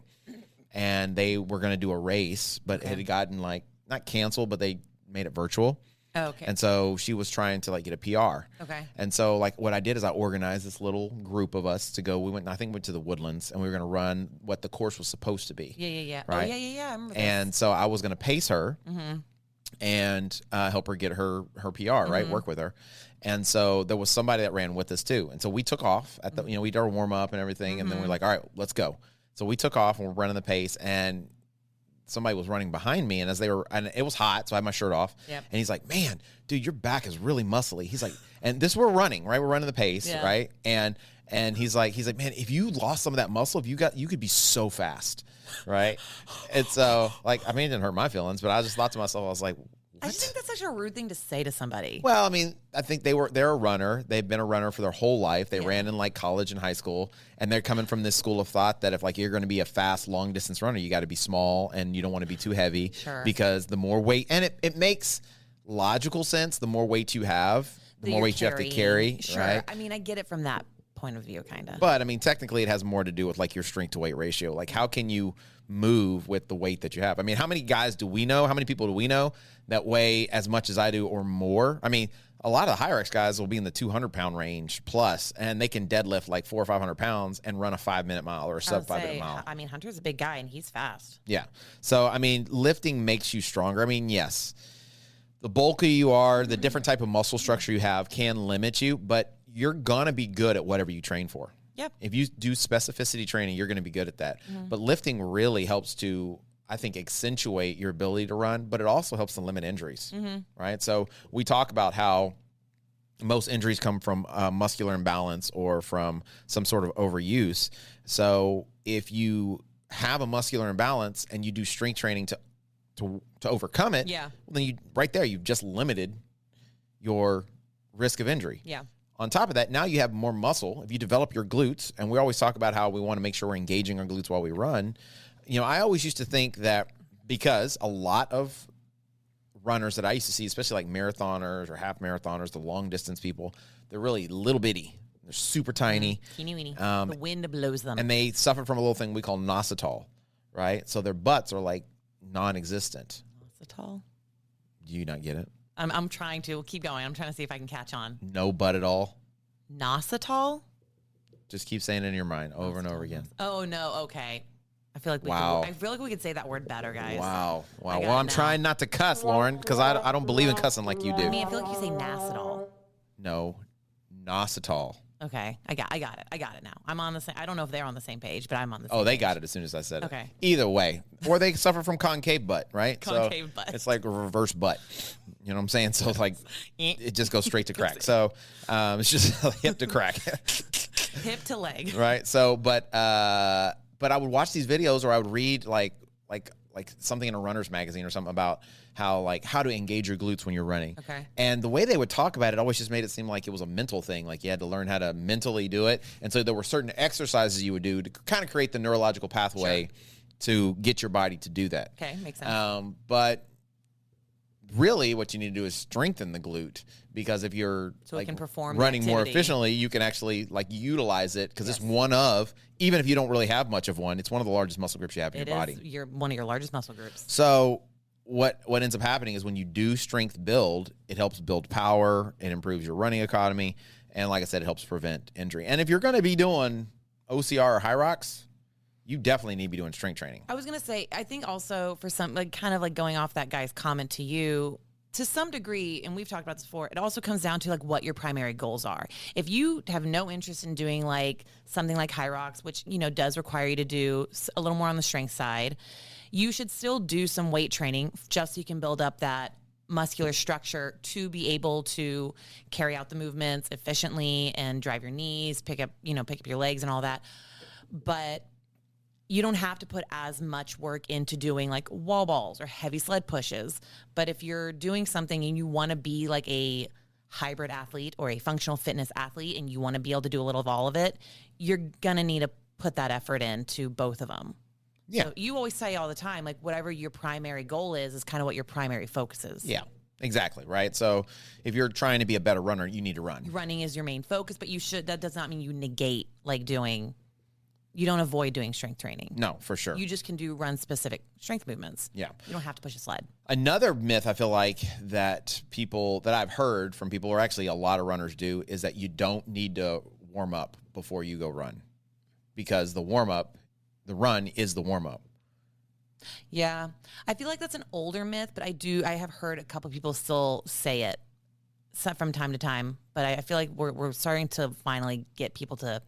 and they were going to do a race, but it had gotten like, not canceled, but they made it virtual. Oh, okay. And so she was trying to like get a PR. Okay. And so like what I did is I organized this little group of us to go. We went to the Woodlands, and we were going to run what the course was supposed to be. Yeah. Right? Oh, yeah. I remember this. And so I was going to pace her and help her get her PR, right? Work with her. And so there was somebody that ran with us too. And so we took off at the, we did our warm up and everything. And then we're like, all right, let's go. So we took off and we're running the pace, and somebody was running behind me, and and it was hot, so I had my shirt off. Yep. And he's like, man, dude, your back is really muscly. He's like, and we're running, right? We're running the pace, right? And he's like, man, if you lost some of that muscle, you could be so fast, right? And so, like, I mean, it didn't hurt my feelings, but I just thought to myself, I was like, what? I just think that's such a rude thing to say to somebody. Well, I mean, I think they're a runner. They've been a runner for their whole life. They ran in like college and high school, and they're coming from this school of thought that if like you're going to be a fast long distance runner, you got to be small and you don't want to be too heavy because the more weight, and it makes logical sense. The more weight you have, the more weight you have to carry. Sure. Right? I mean, I get it from that point of view, kind of. But I mean, technically, it has more to do with like your strength to weight ratio. Like, how can you move with the weight that you have? I mean, how many guys do we know? How many people do we know that weigh as much as I do or more? I mean, a lot of the Hyrox guys will be in the 200-pound range plus, and they can deadlift like 400 or 500 pounds and run a 5-minute mile or a sub 5-minute mile. I mean, Hunter's a big guy and he's fast. Yeah. So, I mean, lifting makes you stronger. I mean, yes, the bulkier you are, the different type of muscle structure you have can limit you, but you're going to be good at whatever you train for. Yep. If you do specificity training, you're going to be good at that. But lifting really helps to, I think, accentuate your ability to run, but it also helps to limit injuries, right? So we talk about how most injuries come from muscular imbalance or from some sort of overuse. So if you have a muscular imbalance and you do strength training to overcome it, then you've just limited your risk of injury. Yeah. On top of that, now you have more muscle. If you develop your glutes, and we always talk about how we want to make sure we're engaging our glutes while we run. I always used to think that because a lot of runners that I used to see, especially like marathoners or half marathoners, the long distance people, they're really little bitty. They're super tiny. Teeny weeny. The wind blows them. And they suffer from a little thing we call nositol, right? So their butts are like non-existent. Nositol? Do you not get it? I'm trying to. Keep going. I'm trying to see if I can catch on. No butt at all? Nositol? Just keep saying it in your mind over and over again. Oh, no. Okay. I feel like we could say that word better, guys. Wow. Well, I'm trying not to cuss, Lauren, because I don't believe in cussing like you do. I mean, I feel like you say Nasitol. No, nositol. Okay, I got it. I got it now. I'm on the same. I don't know if they're on the same page, but I'm on the same. Oh, they page. got it as soon as I said it. Okay. Either way, or they suffer from concave butt, right? Concave butt. It's like a reverse butt. You know what I'm saying? So it's like it just goes straight to crack. So it's just hip to crack, hip to leg, right? So, but I would watch these videos, or I would read like something in a runner's magazine or something about how to engage your glutes when you're running. Okay. And the way they would talk about it always just made it seem like it was a mental thing. Like you had to learn how to mentally do it. And so there were certain exercises you would do to kind of create the neurological pathway to get your body to do that. Okay, makes sense. But really what you need to do is strengthen the glute, because if you're it can perform running more efficiently, you can actually like utilize it, because it's one of, even if you don't really have much of one, it's one of the largest muscle groups you have in your body. It is one of your largest muscle groups. So what ends up happening is when you do strength build, it helps build power, it improves your running economy, and like I said, it helps prevent injury. And if you're going to be doing OCR or Hyrox, you definitely need to be doing strength training. I was going to say, I think also for some, like kind of like going off that guy's comment to you, to some degree, and we've talked about this before, it also comes down to like what your primary goals are. If you have no interest in doing like something like Hyrox, which, does require you to do a little more on the strength side, you should still do some weight training just so you can build up that muscular structure to be able to carry out the movements efficiently and drive your knees, pick up your legs and all that. But you don't have to put as much work into doing like wall balls or heavy sled pushes. But if you're doing something and you want to be like a hybrid athlete or a functional fitness athlete and you want to be able to do a little of all of it, you're going to need to put that effort into both of them. Yeah. So you always say all the time, like whatever your primary goal is kind of what your primary focus is. Yeah, exactly. Right. So if you're trying to be a better runner, you need to run. Running is your main focus, but that does not mean you negate you don't avoid doing strength training. No, for sure. You just can run specific strength movements. Yeah. You don't have to push a sled. Another myth I feel like that I've heard from people, or actually a lot of runners do, is that you don't need to warm up before you go run, because the run is the warm up. Yeah. I feel like that's an older myth, but I have heard a couple of people still say it from time to time, but I feel like we're starting to finally get people to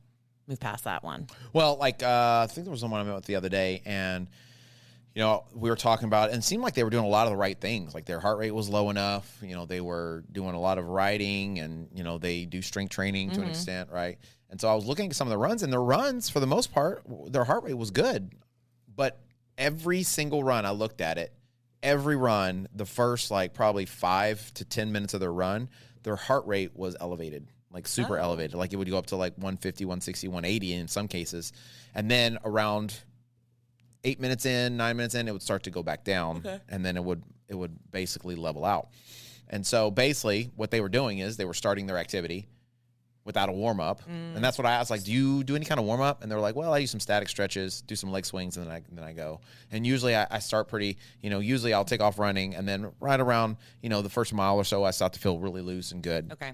move past that one. Well, like I think there was someone I met with the other day, and we were talking about it, and it seemed like they were doing a lot of the right things. Like their heart rate was low enough. They were doing a lot of riding, and they do strength training to an extent, right? And so I was looking at some of the runs, and the runs, for the most part, their heart rate was good. But every single run, I looked at it, every run, the first like probably 5 to 10 minutes of their run, their heart rate was elevated, like super elevated. Like it would go up to like 150, 160, 180 in some cases. And then around 8 minutes in, 9 minutes in, it would start to go back down. Okay. And then it would basically level out. And so basically what they were doing is they were starting their activity without a warm-up. And that's what I asked, like, do you do any kind of warm-up? And they're like, well, I use some static stretches, do some leg swings, and then I go. And usually I start pretty, usually I'll take off running, and then right around, the first mile or so, I start to feel really loose and good. Okay.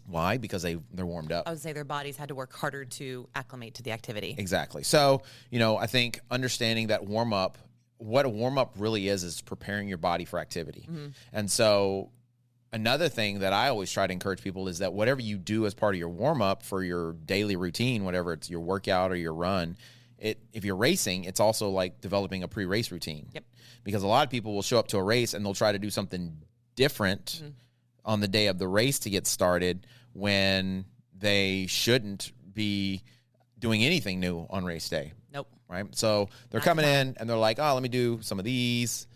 Why? Because they're warmed up. I would say their bodies had to work harder to acclimate to the activity. Exactly. So, I think understanding that warm-up, what a warm-up really is preparing your body for activity. And so another thing that I always try to encourage people is that whatever you do as part of your warm-up for your daily routine, whatever it's your workout or your run, if you're racing, it's also like developing a pre-race routine. Yep. Because a lot of people will show up to a race and they'll try to do something different on the day of the race to get started when they shouldn't be doing anything new on race day. Nope. Right? So they're coming in and they're like, oh, let me do some of these,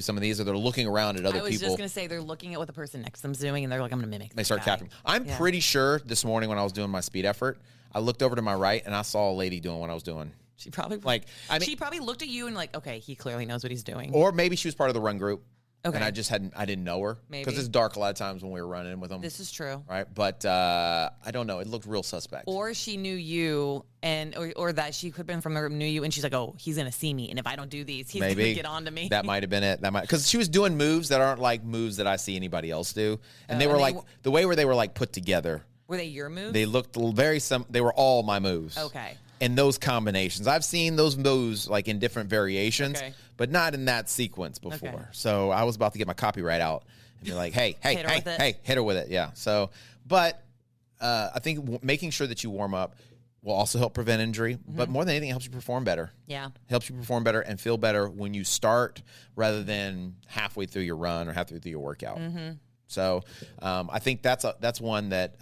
or they're looking around at other people. I was just going to say they're looking at what the person next to them's doing, and they're like, I'm going to mimic. They start copying. I'm pretty sure this morning when I was doing my speed effort, I looked over to my right and I saw a lady doing what I was doing. She probably she probably looked at you and like, okay, he clearly knows what he's doing. Or maybe she was part of the run group. Okay. And I didn't know her. Maybe. Because it's dark a lot of times when we were running with them. This is true. Right? But I don't know. It looked real suspect. Or she knew you, or that she could have been from the group, knew you, and she's like, oh, he's going to see me. And if I don't do these, he's going to get on to me. That might have been it. Because she was doing moves that aren't like moves that I see anybody else do. And they were the way where they were like put together. Were they your moves? They looked they were all my moves. Okay. And those combinations. I've seen those moves like in different variations, but not in that sequence before. Okay. So I was about to get my copyright out and be like, hey, hit her with it. Yeah. So, but I think making sure that you warm up will also help prevent injury, but more than anything, it helps you perform better. Yeah. Helps you perform better and feel better when you start rather than halfway through your run or halfway through your workout. So I think that's one that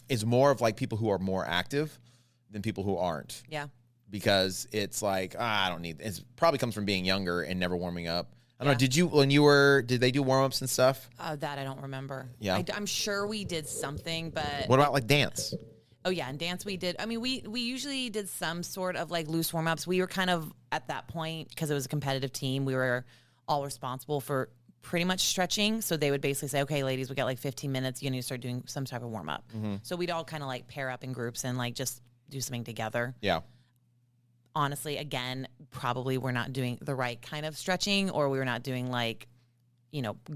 is more of like people who are more active than people who aren't. Yeah. Because it's like, I don't need it. Probably comes from being younger and never warming up. I don't know. Did they do warm-ups and stuff? That I don't remember. Yeah. I'm sure we did something, but. What about like dance? Oh yeah. And dance we did. I mean, we usually did some sort of like loose warm-ups. We were kind of at that point, because it was a competitive team, we were all responsible for pretty much stretching. So they would basically say, okay, ladies, we got like 15 minutes. You need to start doing some type of warm-up. So we'd all kind of like pair up in groups and like just do something together. Yeah. Honestly, again, probably we're not doing the right kind of stretching, or we were not doing like,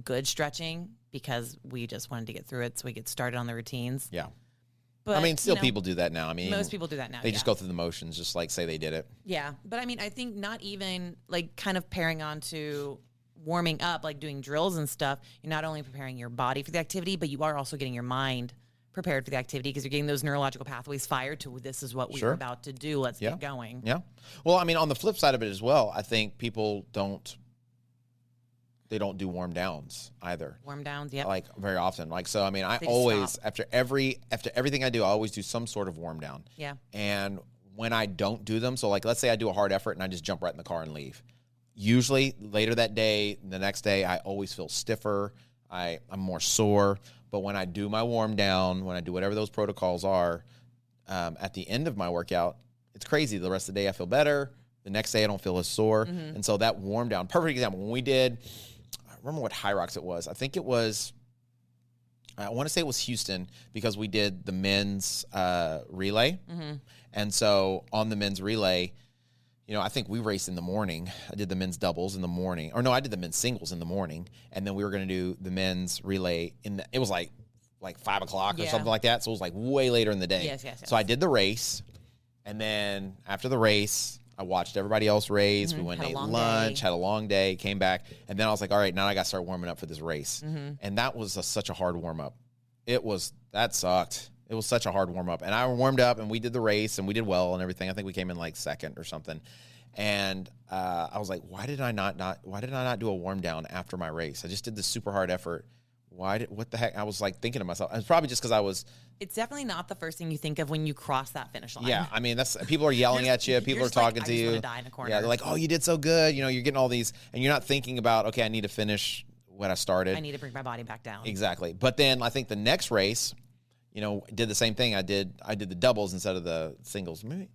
good stretching, because we just wanted to get through it so we get started on the routines. Yeah. But I mean, still people do that now. I mean, most people do that now. They just go through the motions, just like say they did it. Yeah. But I mean, I think not even like kind of pairing on to warming up, like doing drills and stuff. You're not only preparing your body for the activity, but you are also getting your mind prepared for the activity because you're getting those neurological pathways fired to this is what we're about to do. Let's get going. Yeah. Well, I mean, on the flip side of it as well, I think people don't do warm downs either. Warm downs, yeah. Like very often. Like, so, I mean, I always, after everything I do, I always do some sort of warm down. Yeah. And when I don't do them, so like, let's say I do a hard effort and I just jump right in the car and leave. Usually later that day, the next day, I always feel stiffer. I'm more sore. But when I do my warm down, when I do whatever those protocols are, at the end of my workout, it's crazy. The rest of the day I feel better. The next day I don't feel as sore. Mm-hmm. And so that warm down, perfect example. When we did, I remember what Hyrox it was. I think it was, I want to say it was Houston because we did the men's relay. Mm-hmm. And so on the men's relay, you know, I think we raced in the morning. I did the men's doubles in the morning. Or no, I did the men's singles in the morning. And then we were going to do the men's relay it was like 5 o'clock or something like that. So it was like way later in the day. Yes. So I did the race. And then after the race, I watched everybody else race. Mm-hmm. We went and ate lunch, had a long day, came back. And then I was like, all right, now I got to start warming up for this race. Mm-hmm. And that was such a hard warm up. That sucked. It was such a hard warm-up. And I warmed up, and we did the race, and we did well and everything. I think we came in like second or something. And I was like, why did I not do a warm-down after my race? I just did this super hard effort. What the heck? I was like thinking to myself. It's probably just because It's definitely not the first thing you think of when you cross that finish line. Yeah, I mean, people are yelling at you. People are talking to you. I just want to die in a corner. Yeah, they're like, oh, you did so good. You know, you're getting all these, and you're not thinking about, okay, I need to finish what I started. I need to bring my body back down. Exactly. But then I think the next race, you know, did the same thing. I did the doubles instead of the singles. Maybe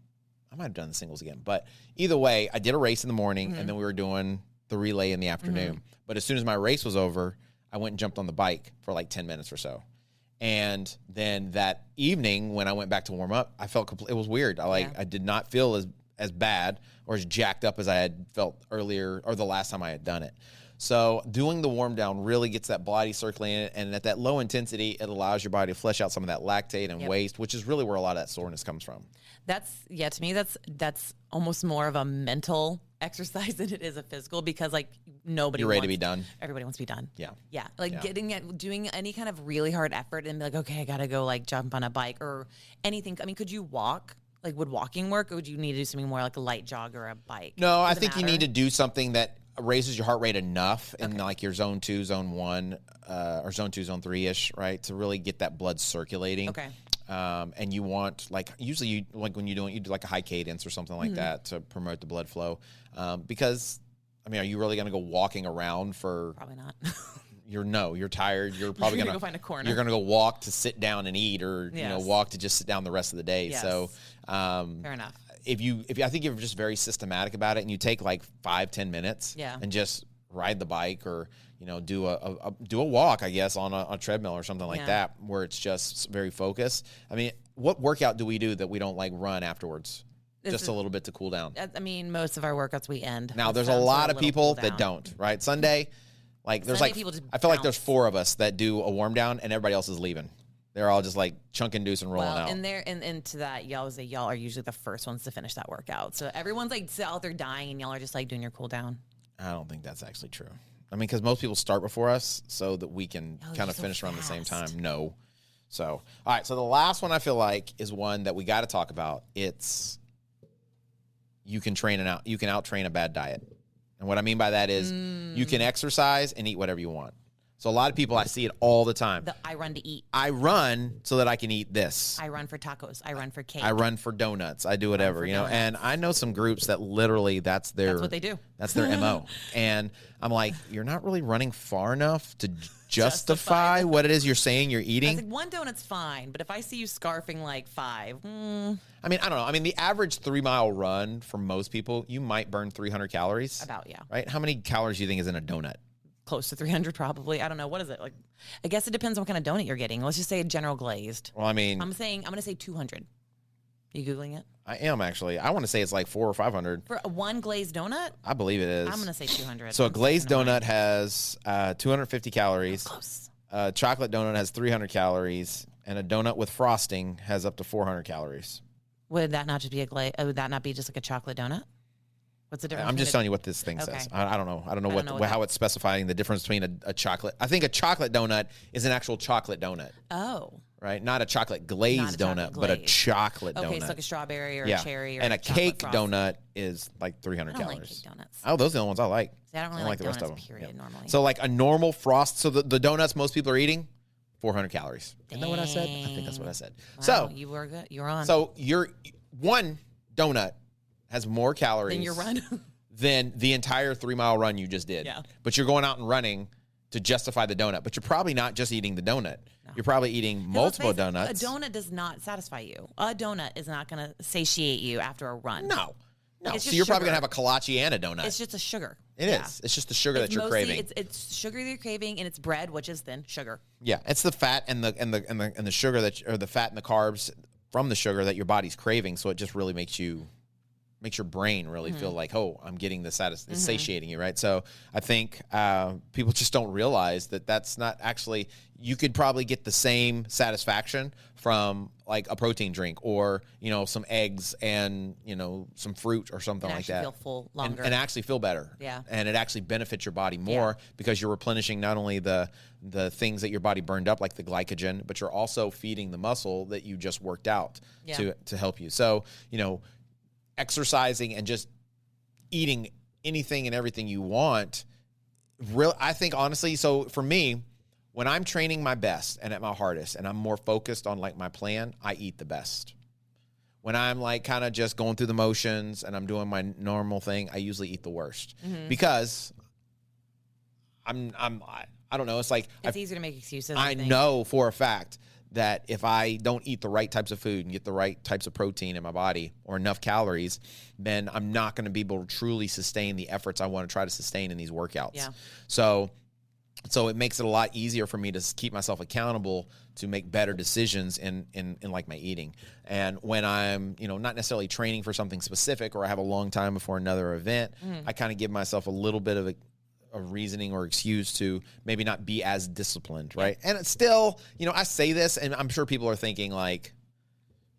I might have done the singles again. But either way, I did a race in the morning, and then we were doing the relay in the afternoon. Mm-hmm. But as soon as my race was over, I went and jumped on the bike for like 10 minutes or so. And then that evening, when I went back to warm up, I felt it was weird. I did not feel as bad or as jacked up as I had felt earlier or the last time I had done it. So doing the warm down really gets that body circulating, and at that low intensity, it allows your body to flush out some of that lactate and waste, which is really where a lot of that soreness comes from. To me, that's almost more of a mental exercise than it is a physical, because like you're ready to be done. Everybody wants to be done. Yeah. Doing any kind of really hard effort and be like, okay, I got to go like jump on a bike or anything. I mean, could you walk? Like, would walking work, or would you need to do something more like a light jog or a bike? No, I think you need to do something that raises your heart rate enough in like your zone 2, zone 1, or zone 2, zone 3-ish, right? To really get that blood circulating. Okay. And you want, like, usually you do like a high cadence or something like that to promote the blood flow. Because, I mean, are you really going to go walking around for? Probably not. You're tired. You're probably going to go find a corner. You're going to go walk to sit down and eat, or, walk to just sit down the rest of the day. Yes. So, fair enough. If I think you're just very systematic about it, and you take like 5-10 minutes and just ride the bike, or, do a walk, I guess, on a treadmill or something like that, where it's just very focused. I mean, what workout do we do that we don't like run afterwards? Just a little bit to cool down. I mean, most of our workouts we end. Now, there's a lot of people that don't, right? Sunday, I feel like there's 4 of us that do a warm down, and everybody else is leaving. They're all just like chunking deuce and rolling out. And to that, y'all are usually the first ones to finish that workout. So everyone's like out there dying, and y'all are just like doing your cool down. I don't think that's actually true. I mean, because most people start before us so that we can kind of finish around the same time. No. So, all right. So the last one I feel like is one that we got to talk about. It's you can out-train a bad diet. And what I mean by that is you can exercise and eat whatever you want. So a lot of people, I see it all the time. I run to eat. I run so that I can eat this. I run for tacos. I run for cake. I run for donuts. I do whatever, And I know some groups that literally that's what they do. That's their MO. And I'm like, you're not really running far enough to justify what it is you're saying you're eating. I was like, 1 donut's fine, but if I see you scarfing like 5, I mean, I don't know. I mean, the average 3-mile run for most people, you might burn 300 calories. About, yeah. Right? How many calories do you think is in a donut? Close to 300 probably. I don't know. What is it? Like, I guess it depends on what kind of donut you're getting. Let's just say a general glazed. Well, I mean, I'm going to say 200. Are you Googling it? I am actually. I want to say it's like 400 or 500. For one glazed donut? I believe it is. I'm going to say 200. So a glazed donut has 250 calories. Close. A chocolate donut has 300 calories, and a donut with frosting has up to 400 calories. Would that not just be would that not be just like a chocolate donut? What's the difference? I'm just telling you what this thing says. I don't know. I don't know how it's specifying the difference between a chocolate. I think a chocolate donut is an actual chocolate donut. Oh. right? Not a chocolate glazed donut, but a chocolate donut. Okay, so like a strawberry or a cherry or and a cake frost. donut is like 300 I don't calories. like cake donuts. Oh, those are the ones I like. See, I don't really like the rest of them. Period, normally. So like a normal frost. So the donuts most people are eating, 400 calories. Isn't that what I said? I think that's what I said. Wow, so you were good. You're on. So your one donut has more calories than your run. than the entire 3-mile run you just did. Yeah. But you're going out and running to justify the donut. But you're probably not just eating the donut. No. You're probably eating multiple donuts. A donut does not satisfy you. A donut is not going to satiate you after a run. No. So sugar. you're probably going to have a kolache and a donut. It's just a sugar. It is. It's just the sugar that you're craving. It's sugar that you're craving, and it's bread, which is then sugar. Yeah, it's the fat and the sugar or the fat and the carbs from the sugar that your body's craving. So it just really makes your brain really feel like, oh, I'm getting the it's satiating you, right? So I think people just don't realize that that's not actually. You could probably get the same satisfaction from like a protein drink or some eggs and some fruit or something like that. Feel full longer and actually feel better. Yeah, and it actually benefits your body more because you're replenishing not only the things that your body burned up like the glycogen, but you're also feeding the muscle that you just worked out to help you. So exercising and just eating anything and everything you want. I think honestly, so for me, when I'm training my best and at my hardest and I'm more focused on like my plan, I eat the best. When I'm like kind of just going through the motions and I'm doing my normal thing, I usually eat the worst because I don't know. It's like it's easier to make excuses. I know for a fact that if I don't eat the right types of food and get the right types of protein in my body or enough calories, then I'm not going to be able to truly sustain the efforts I want to try to sustain in these workouts. Yeah. So it makes it a lot easier for me to keep myself accountable to make better decisions in like my eating. And when I'm, not necessarily training for something specific or I have a long time before another event, I kind of give myself a little bit of a reasoning or excuse to maybe not be as disciplined, right? And it's still, I say this and I'm sure people are thinking like,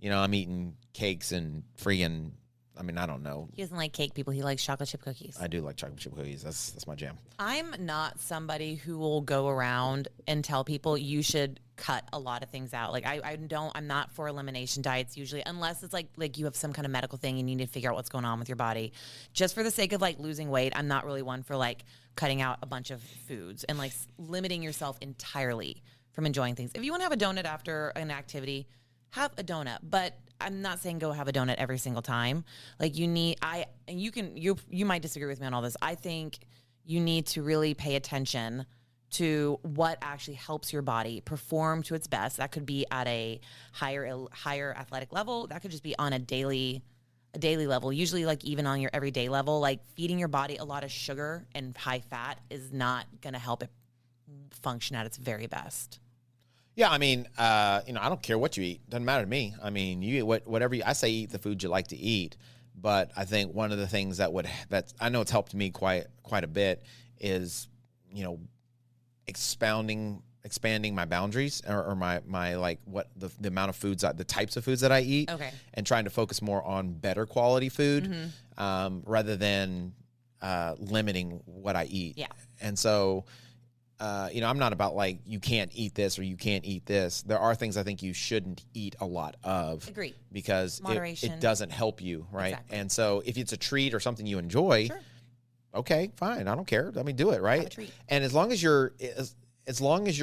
I'm eating cakes and freaking, I don't know. He doesn't like cake, people. He likes chocolate chip cookies. I do like chocolate chip cookies. That's my jam. I'm not somebody who will go around and tell people you should cut a lot of things out. Like I'm not for elimination diets usually, unless it's like you have some kind of medical thing and you need to figure out what's going on with your body. Just for the sake of like losing weight, I'm not really one for like cutting out a bunch of foods and like limiting yourself entirely from enjoying things. If you want to have a donut after an activity, have a donut, but I'm not saying go have a donut every single time. Like you might disagree with me on all this. I think you need to really pay attention to what actually helps your body perform to its best. That could be at a higher athletic level. That could just be on a daily level. Usually like even on your everyday level, like feeding your body a lot of sugar and high fat is not going to help it function at its very best. Yeah, I don't care what you eat. Doesn't matter to me. You eat whatever I say. Eat the food you like to eat. But I think one of the things that I know it's helped me quite a bit is, expanding my boundaries or my like what the amount of foods, the types of foods that I eat. Okay. And trying to focus more on better quality food, rather than limiting what I eat. Yeah. And so. I'm not about like you can't eat this or you can't eat this. There are things I think you shouldn't eat a lot of. Agree. Because it doesn't help you, right? Exactly. And so if it's a treat or something you enjoy, sure. Okay, fine. I don't care. Do it, right? Have a treat. And as long as you're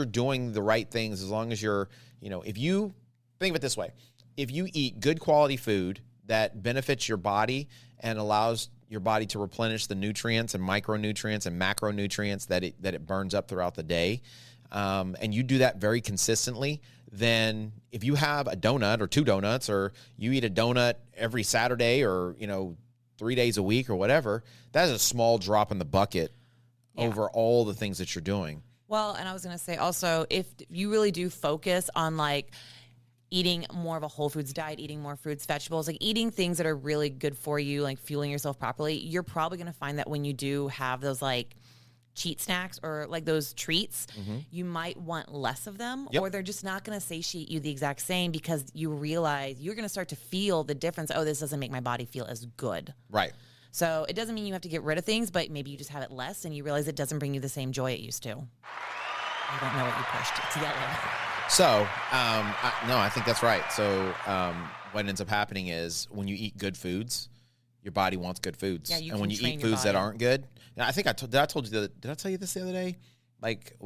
doing the right things, as long as you're, if you think of it this way, if you eat good quality food that benefits your body and allows your body to replenish the nutrients and micronutrients and macronutrients that it burns up throughout the day, and you do that very consistently, then if you have a donut or 2 donuts or you eat a donut every Saturday or 3 days a week or whatever, that is a small drop in the bucket over all the things that you're doing. Well, and I was going to say also, if you really do focus on like eating more of a whole foods diet, eating more fruits, vegetables, like eating things that are really good for you, like fueling yourself properly, you're probably going to find that when you do have those like cheat snacks or like those treats, you might want less of them, or they're just not going to satiate you the exact same because you realize you're going to start to feel the difference. Oh, this doesn't make my body feel as good. Right. So it doesn't mean you have to get rid of things, but maybe you just have it less and you realize it doesn't bring you the same joy it used to. I don't know what you pushed. It's yellow. So, I think that's right. So, what ends up happening is when you eat good foods, your body wants good foods. Yeah, and when you eat foods that aren't good, I think did I tell you this the other day? Like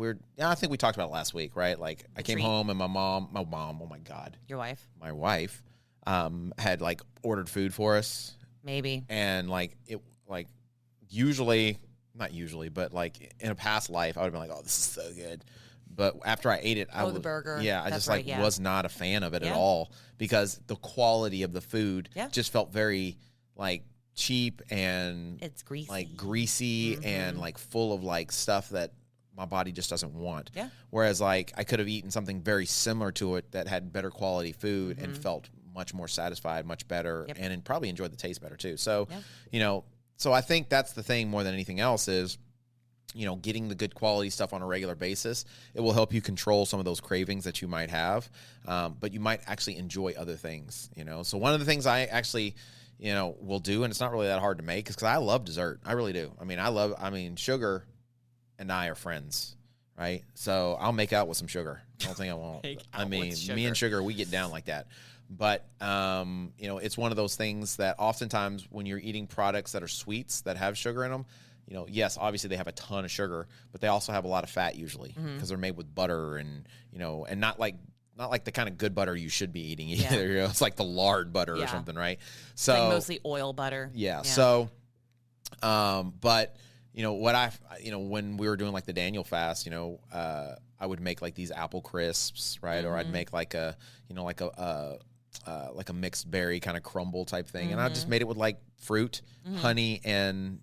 I think we talked about it last week, right? Like I came home and my mom, oh my God. Your wife? My wife, had like ordered food for us. Maybe. And like usually, not usually, but like in a past life, I would have been like, oh, this is so good. But after I ate it, the burger. Yeah, I That's just was not a fan of it at all because the quality of the food just felt very like cheap and it's greasy. Like greasy and like full of like stuff that my body just doesn't want. Yeah. Whereas like I could have eaten something very similar to it that had better quality food and felt much more satisfied, much better, and probably enjoyed the taste better too. So, so I think that's the thing more than anything else is, getting the good quality stuff on a regular basis. It will help you control some of those cravings that you might have, but you might actually enjoy other things, So one of the things I actually, will do, and it's not really that hard to make, is because I love dessert. I really do. Sugar and I are friends, right? So I'll make out with some sugar. I don't think I won't. Me and sugar, we get down like that. But, it's one of those things that oftentimes when you're eating products that are sweets that have sugar in them, yes, obviously they have a ton of sugar, but they also have a lot of fat usually because they're made with butter and, and not like the kind of good butter you should be eating either. Yeah. It's like the lard butter or something, right? So like mostly oil butter. Yeah. So, but when we were doing like the Daniel fast, I would make like these apple crisps, right? Or I'd make like a mixed berry kind of crumble type thing. And I just made it with like fruit, honey, and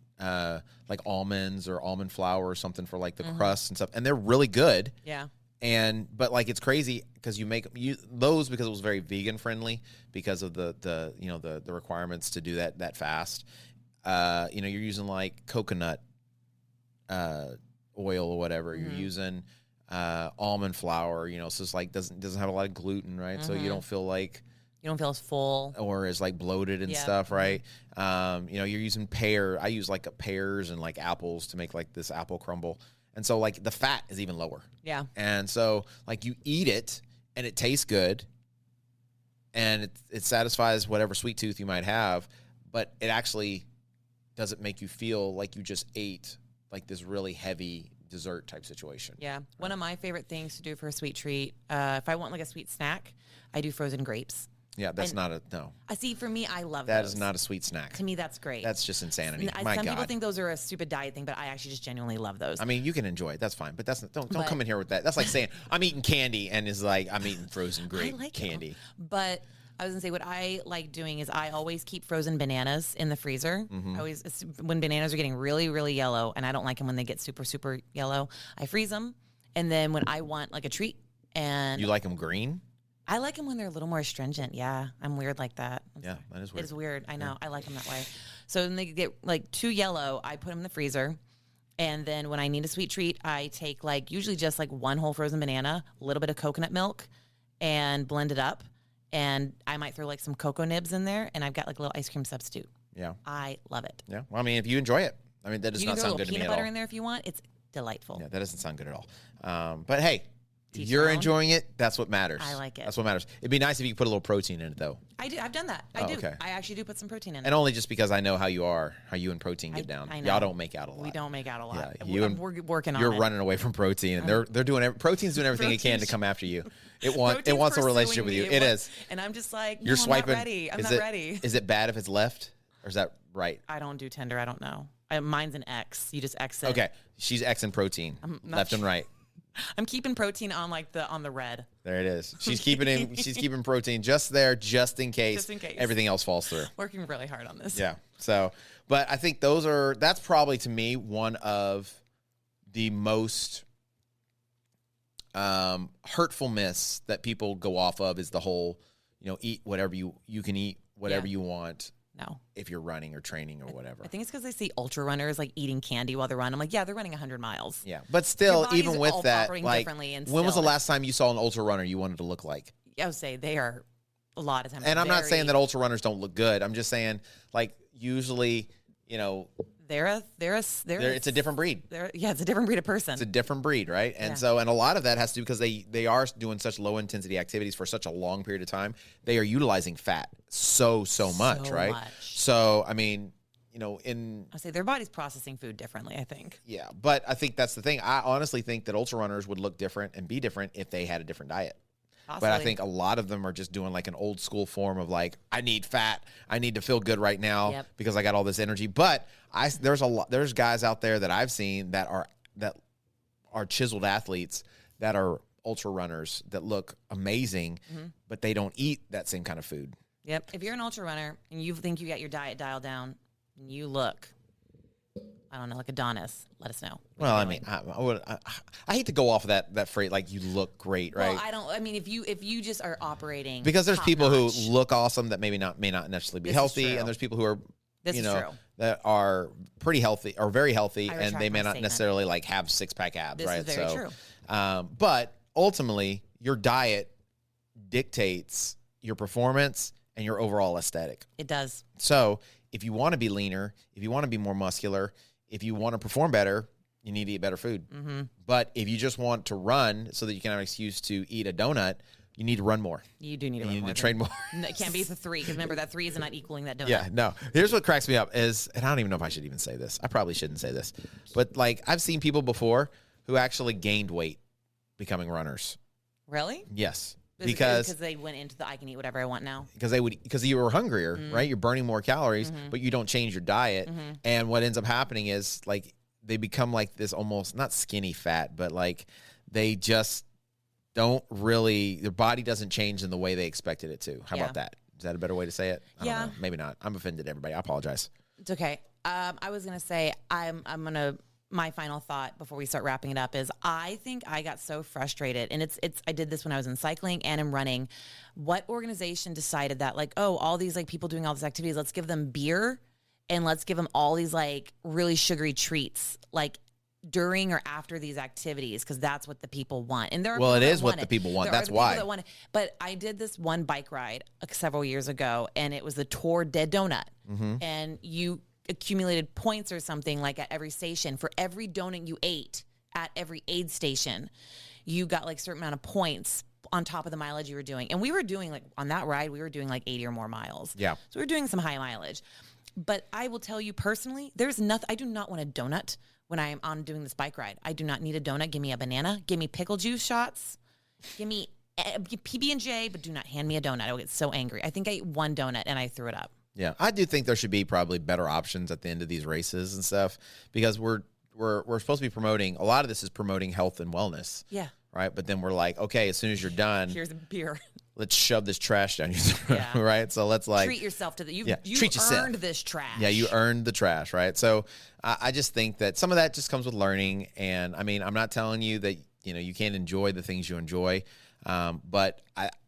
like almonds or almond flour or something for like the crust and stuff. And they're really good. Yeah. But like it's crazy because you make those because it was very vegan friendly because of the requirements to do that fast. You're using like coconut oil or whatever. You're using almond flour, so it's like doesn't have a lot of gluten, right? So you don't feel as full or as like bloated and stuff, right? You're using I use like pears and like apples to make like this apple crumble. And so like the fat is even lower. Yeah. And so like you eat it and it tastes good and it satisfies whatever sweet tooth you might have, but it actually doesn't make you feel like you just ate like this really heavy dessert type situation. Yeah. One of my favorite things to do for a sweet treat, if I want like a sweet snack, I do frozen grapes. Yeah, that's not a no. I see. For me, I love that. Those. Is not a sweet snack. To me, that's great. That's just insanity. Some people think those are a stupid diet thing, but I actually just genuinely love those. I mean, you can enjoy it. That's fine, but don't come in here with that. That's like saying I'm eating candy and is like I'm eating frozen grape candy. But I was gonna say what I like doing is I always keep frozen bananas in the freezer. When bananas are getting really, really yellow, and I don't like them when they get super, super yellow, I freeze them, and then when I want like a treat, and you like them green. I like them when they're a little more astringent. Yeah, I'm weird like that. Yeah, that is weird. It is weird. I know. Yeah. I like them that way. So when they get like too yellow, I put them in the freezer. And then when I need a sweet treat, I take like usually just like one whole frozen banana, a little bit of coconut milk, and blend it up. And I might throw like some cocoa nibs in there, and I've got like a little ice cream substitute. Yeah. I love it. Yeah. Well, I mean, if you enjoy it, that does not sound good to me at all. You can throw a little peanut butter in there if you want. It's delightful. Yeah, that doesn't sound good at all. But hey. You're enjoying it. That's what matters. I like it. That's what matters. It'd be nice if you could put a little protein in it, though. I do. I've done that. I do. Okay. I actually do put some protein in it. And only just because I know how you are, how you and protein get down. I know. Y'all don't make out a lot. We don't make out a lot. Yeah, we're working on it. You're running away from protein, and they're doing protein's doing everything it can to come after you. It wants a relationship with you. It is. And I'm just like, you're swiping. I'm not ready. I'm not ready. Is it bad if it's left, or is that right? I don't do tender. I don't know. Mine's an X. You just X it. Okay, she's Xing protein, left and right. I'm keeping protein on on the red. There it is. She's keeping protein just there, just in case everything else falls through. Working really hard on this. Yeah. So, but I think that's probably to me one of the most hurtful myths that people go off of is the whole, eat whatever you can eat whatever you want. No. If you're running or training or whatever. I think it's because they see ultra runners like eating candy while they're running. I'm like, yeah, they're running 100 miles. Yeah. But still, even with that, like, when was the last time you saw an ultra runner you wanted to look like? I would say they are a lot of times. And I'm not saying that ultra runners don't look good. I'm just saying, like, usually it's a different breed. It's a different breed of person. It's a different breed, right? And so, and a lot of that has to do because they are doing such low intensity activities for such a long period of time. They are utilizing fat so much, right? So, I mean, I say their body's processing food differently, I think. Yeah, but I think that's the thing. I honestly think that ultra runners would look different and be different if they had a different diet. Possibly. But I think a lot of them are just doing like an old school form of like, I need fat. I need to feel good right now because I got all this energy. But there's guys out there that I've seen that are chiseled athletes that are ultra runners that look amazing, but they don't eat that same kind of food. Yep. If you're an ultra runner and you think you got your diet dialed down and you look, I don't know, like Adonis, let us know. Well, I mean, I hate to go off of that phrase, like you look great, right? Well, I mean, if you just are operating, because there's people who look awesome that may not necessarily be healthy, and there's people who are, that are pretty healthy or very healthy, and they may not necessarily like have 6-pack abs, this right? Is very true. But ultimately, your diet dictates your performance and your overall aesthetic. It does. So if you want to be leaner, if you want to be more muscular, if you want to perform better, you need to eat better food. Mm-hmm. But if you just want to run so that you can have an excuse to eat a donut, you need to run more. You do need to run more. You need to train more. No, it can't be the 3, because remember, that 3 is not equaling that donut. Yeah, no. Here's what cracks me up is, and I don't even know if I should even say this. I probably shouldn't say this. But, like, I've seen people before who actually gained weight becoming runners. Really? Yes. Because they went into the I can eat whatever I want now. Because you were hungrier, right? You're burning more calories, but you don't change your diet. And what ends up happening is like they become like this almost not skinny fat, but like they just don't really, their body doesn't change in the way they expected it to. How about that? Is that a better way to say it? I don't know. Maybe not. I'm offended everybody. I apologize. It's okay. I was going to say, my final thought before we start wrapping it up is I think I got so frustrated, and I did this when I was in cycling and in running. What organization decided that, like, oh, all these like people doing all these activities, let's give them beer and let's give them all these like really sugary treats like during or after these activities, because that's what the people want. And it is what the people want. That's why. But I did this one bike ride several years ago, and it was the Tour de Donut, and you accumulated points or something like at every station. For every donut you ate at every aid station, you got like a certain amount of points on top of the mileage you were doing. And we were doing like on that ride, we were doing like 80 or more miles. Yeah. So we were doing some high mileage. But I will tell you personally, there's nothing, I do not want a donut when I am on doing this bike ride. I do not need a donut. Give me a banana. Give me pickle juice shots. Give me PB&J, but do not hand me a donut. I will get so angry. I think I ate one donut and I threw it up. Yeah, I do think there should be probably better options at the end of these races and stuff, because we're supposed to be promoting, a lot of this is promoting health and wellness. Yeah. Right? But then we're like, okay, as soon as you're done, here's a beer. Let's shove this trash down your throat, right? So let's like treat yourself to the you treat yourself. Earned this trash. Yeah, you earned the trash, right? So I just think that some of that just comes with learning. And I mean, I'm not telling you that you can't enjoy the things you enjoy, but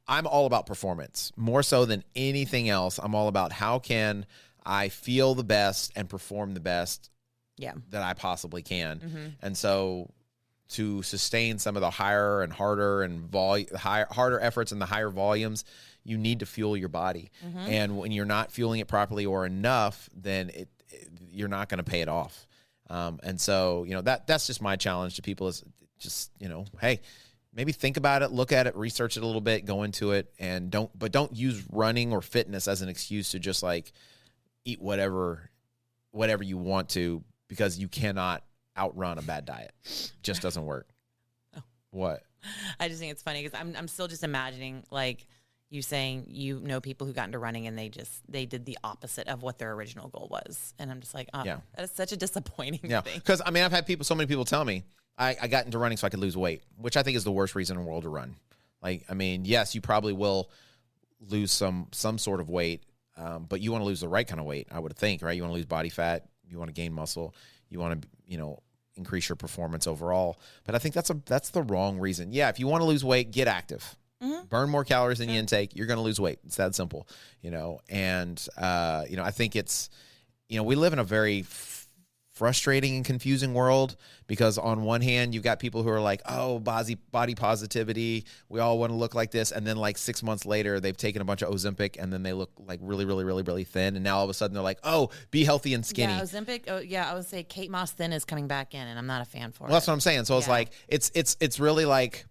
I'm all about performance more so than anything else. I'm all about how can I feel the best and perform the best that I possibly can. Mm-hmm. And so to sustain some of the higher and harder and harder efforts and the higher volumes, you need to fuel your body. Mm-hmm. And when you're not fueling it properly or enough, then you're not going to pay it off. And so, that's just my challenge to people is just, hey, maybe think about it, look at it, research it a little bit, go into it, and don't use running or fitness as an excuse to just like eat whatever you want to, because you cannot outrun a bad diet. Just doesn't work. Oh. What? I just think it's funny because I'm still just imagining like you saying people who got into running and they did the opposite of what their original goal was, and I'm just like, that is such a disappointing thing. Because I mean, I've had so many people tell me I got into running so I could lose weight, which I think is the worst reason in the world to run. Like, I mean, yes, you probably will lose some sort of weight, but you want to lose the right kind of weight, I would think, right? You want to lose body fat, you want to gain muscle, you want to, increase your performance overall. But I think that's the wrong reason. Yeah, if you want to lose weight, get active. Mm-hmm. Burn more calories than you intake, you're going to lose weight. It's that simple, and I think it's, we live in a very frustrating and confusing world, because on one hand, you've got people who are like, oh, body positivity, we all want to look like this. And then like 6 months later, they've taken a bunch of Ozempic and then they look like really, really, really, really thin. And now all of a sudden they're like, oh, be healthy and skinny. Yeah, Ozempic. Oh, yeah, I would say Kate Moss thin is coming back in, and I'm not a fan for it. Well, that's what I'm saying. So it's like, it's really like,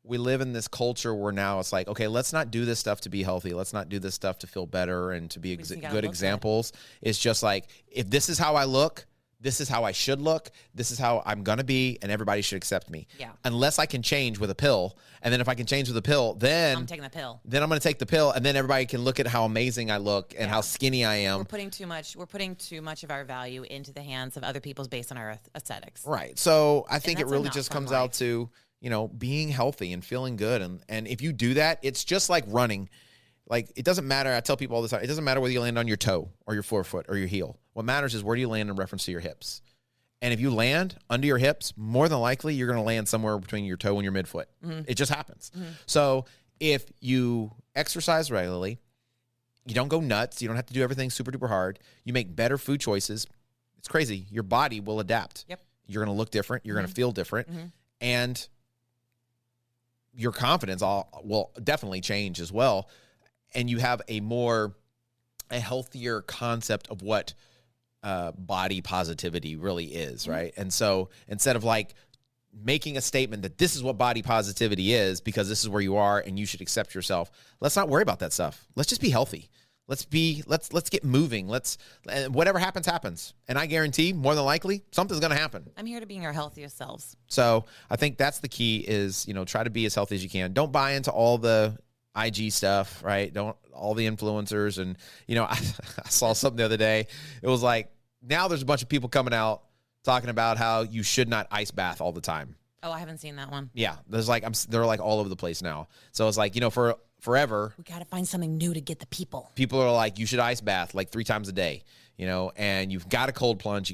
we live in this culture where now it's like, okay, let's not do this stuff to be healthy. Let's not do this stuff to feel better and to be good examples. It's just like, if this is how I look, this is how I should look, this is how I'm going to be, and everybody should accept me. Yeah. Unless I can change with a pill. And then if I can change with a pill, then I'm taking the pill. Then I'm going to take the pill, and then everybody can look at how amazing I look and how skinny I am. We're putting too much of our value into the hands of other people's based on our aesthetics. Right. So I think it really just comes out to, being healthy and feeling good. And if you do that, it's just like running. Like, it doesn't matter. I tell people all the time, it doesn't matter whether you land on your toe or your forefoot or your heel. What matters is where do you land in reference to your hips. And if you land under your hips, more than likely you're going to land somewhere between your toe and your midfoot. Mm-hmm. It just happens. Mm-hmm. So if you exercise regularly, you don't go nuts. You don't have to do everything super duper hard. You make better food choices. It's crazy. Your body will adapt. Yep. You're going to look different. You're going to feel different. Mm-hmm. And your confidence will definitely change as well. And you have a healthier concept of what body positivity really is, right? And so instead of like making a statement that this is what body positivity is because this is where you are and you should accept yourself, let's not worry about that stuff. Let's just be healthy. Let's get moving. Whatever happens. And I guarantee more than likely something's going to happen. I'm here to be our healthiest selves. So I think that's the key is, try to be as healthy as you can. Don't buy into all the IG stuff, right? Don't all the influencers. And, I saw something the other day. It was like, now there's a bunch of people coming out talking about how you should not ice bath all the time. Oh, I haven't seen that one. Yeah. They're like all over the place now. So it's like, for forever, we got to find something new to get the people. People are like, you should ice bath like 3 times a day, and you've got a cold plunge.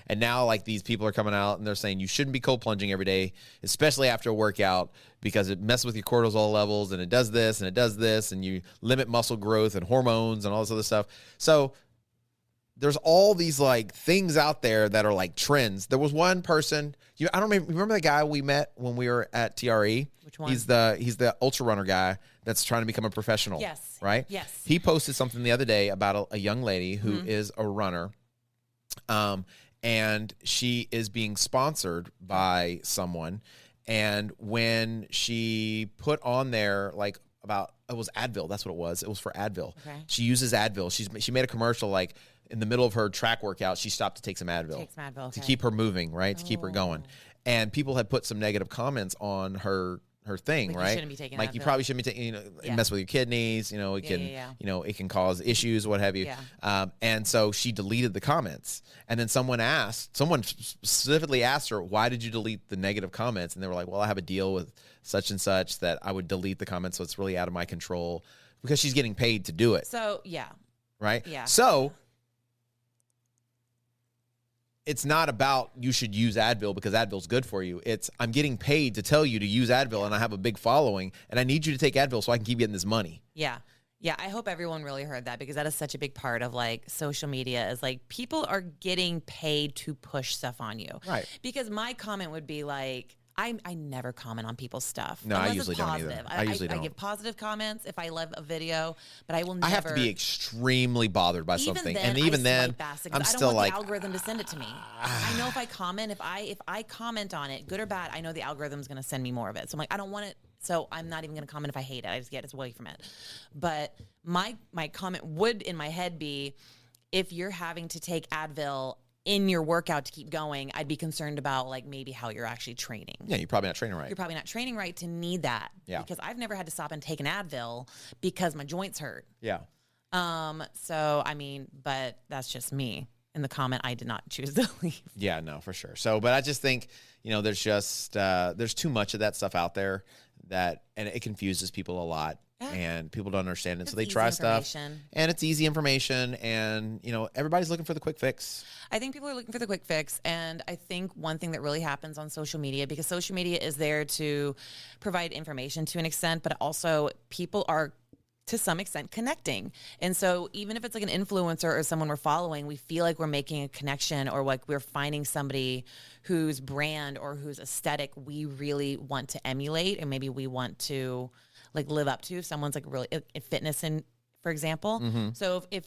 And now like these people are coming out and they're saying you shouldn't be cold plunging every day, especially after a workout, because it messes with your cortisol levels and it does this and it does this, and you limit muscle growth and hormones and all this other stuff. So there's all these like things out there that are like trends. There was one person, I don't remember the guy we met when we were at TRE? Which one? He's the ultra runner guy that's trying to become a professional. Yes. Right? Yes. He posted something the other day about a young lady who is a runner. And she is being sponsored by someone. And when she put on there like it was Advil, that's what it was. It was for Advil. Okay. She uses Advil. She made a commercial like in the middle of her track workout, she stopped to take some Advil. To keep her moving, right? To keep her going. And people had put some negative comments on her thing, like right? You shouldn't be taking like Advil. You probably shouldn't be taking, it mess with your kidneys, it can, it can cause issues, what have you. Yeah. And so she deleted the comments. And then someone specifically asked her, why did you delete the negative comments? And they were like, well, I have a deal with such and such that I would delete the comments. So it's really out of my control because she's getting paid to do it. So, yeah. Right? Yeah. So it's not about you should use Advil because Advil's good for you. It's I'm getting paid to tell you to use Advil and I have a big following and I need you to take Advil so I can keep getting this money. Yeah. Yeah, I hope everyone really heard that because that is such a big part of like social media is like people are getting paid to push stuff on you. Right. Because my comment would be like, I never comment on people's stuff. No, I usually don't either. I usually don't. I give positive comments if I love a video, but I will never. I have to be extremely bothered by something, and even then, I'm still like, the algorithm to send it to me. I know if I comment, if I comment on it, good or bad, I know the algorithm's going to send me more of it. So I'm like, I don't want it. So I'm not even going to comment if I hate it. I just get away from it. But my comment would in my head be, if you're having to take Advil in your workout to keep going, I'd be concerned about like maybe how you're actually training. Yeah, you're probably not training right. You're probably not training right to need that. Yeah. Because I've never had to stop and take an Advil because my joints hurt. Yeah. So I mean, but that's just me. In the comment, I did not choose to leave. Yeah, no, for sure. So, but I just think, there's just there's too much of that stuff out there and it confuses people a lot. And people don't understand it. So they try stuff and it's easy information and, everybody's looking for the quick fix. I think people are looking for the quick fix. And I think one thing that really happens on social media, because social media is there to provide information to an extent, but also people are to some extent connecting. And so even if it's like an influencer or someone we're following, we feel like we're making a connection, or like we're finding somebody whose brand or whose aesthetic we really want to emulate, and maybe we want to like live up to. If someone's like really fitness, and for example. So if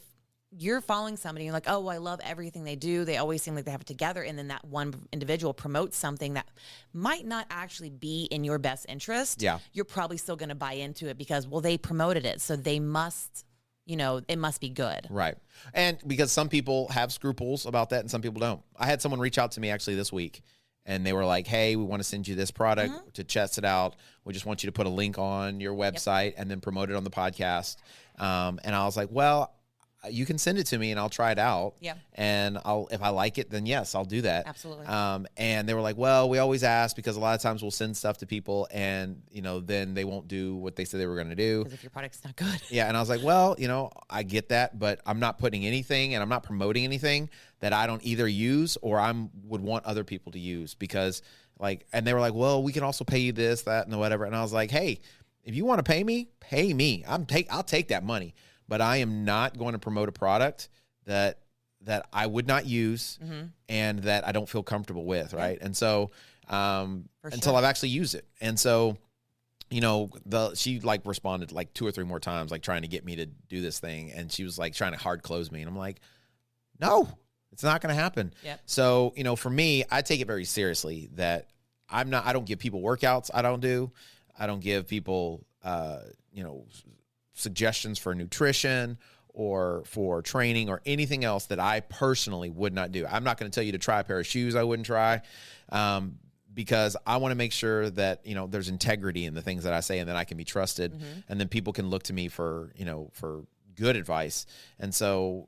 you're following somebody and you're like, oh, well, I love everything they do, they always seem like they have it together, and then that one individual promotes something that might not actually be in your best interest, you're probably still going to buy into it because, well, they promoted it, so they must, it must be good. Right. And because some people have scruples about that and some people don't. I had someone reach out to me actually this week, and they were like, hey, we want to send you this product to test it out. We just want you to put a link on your website and then promote it on the podcast. And I was like, well, you can send it to me and I'll try it out. Yeah. And if I like it, then yes, I'll do that. Absolutely. And they were like, well, we always ask because a lot of times we'll send stuff to people and, then they won't do what they said they were going to do. Because if your product's not good. Yeah. And I was like, well, I get that, but I'm not putting anything and I'm not promoting anything that I don't either use or would want other people to use because and they were like, well, we can also pay you this, that, and whatever. And I was like, hey, if you want to pay me, pay me. I'll take that money. But I am not going to promote a product that I would not use and that I don't feel comfortable with, right? And so until I've actually used it. And so, she responded 2 or 3 more times, trying to get me to do this thing. And she was trying to hard close me. And I'm like, no, it's not going to happen. Yep. So, for me, I take it very seriously that I don't give people workouts. I don't give people, suggestions for nutrition or for training or anything else that I personally would not do. I'm not going to tell you to try a pair of shoes I wouldn't try because I want to make sure that, there's integrity in the things that I say and that I can be trusted and then people can look to me for good advice. And so,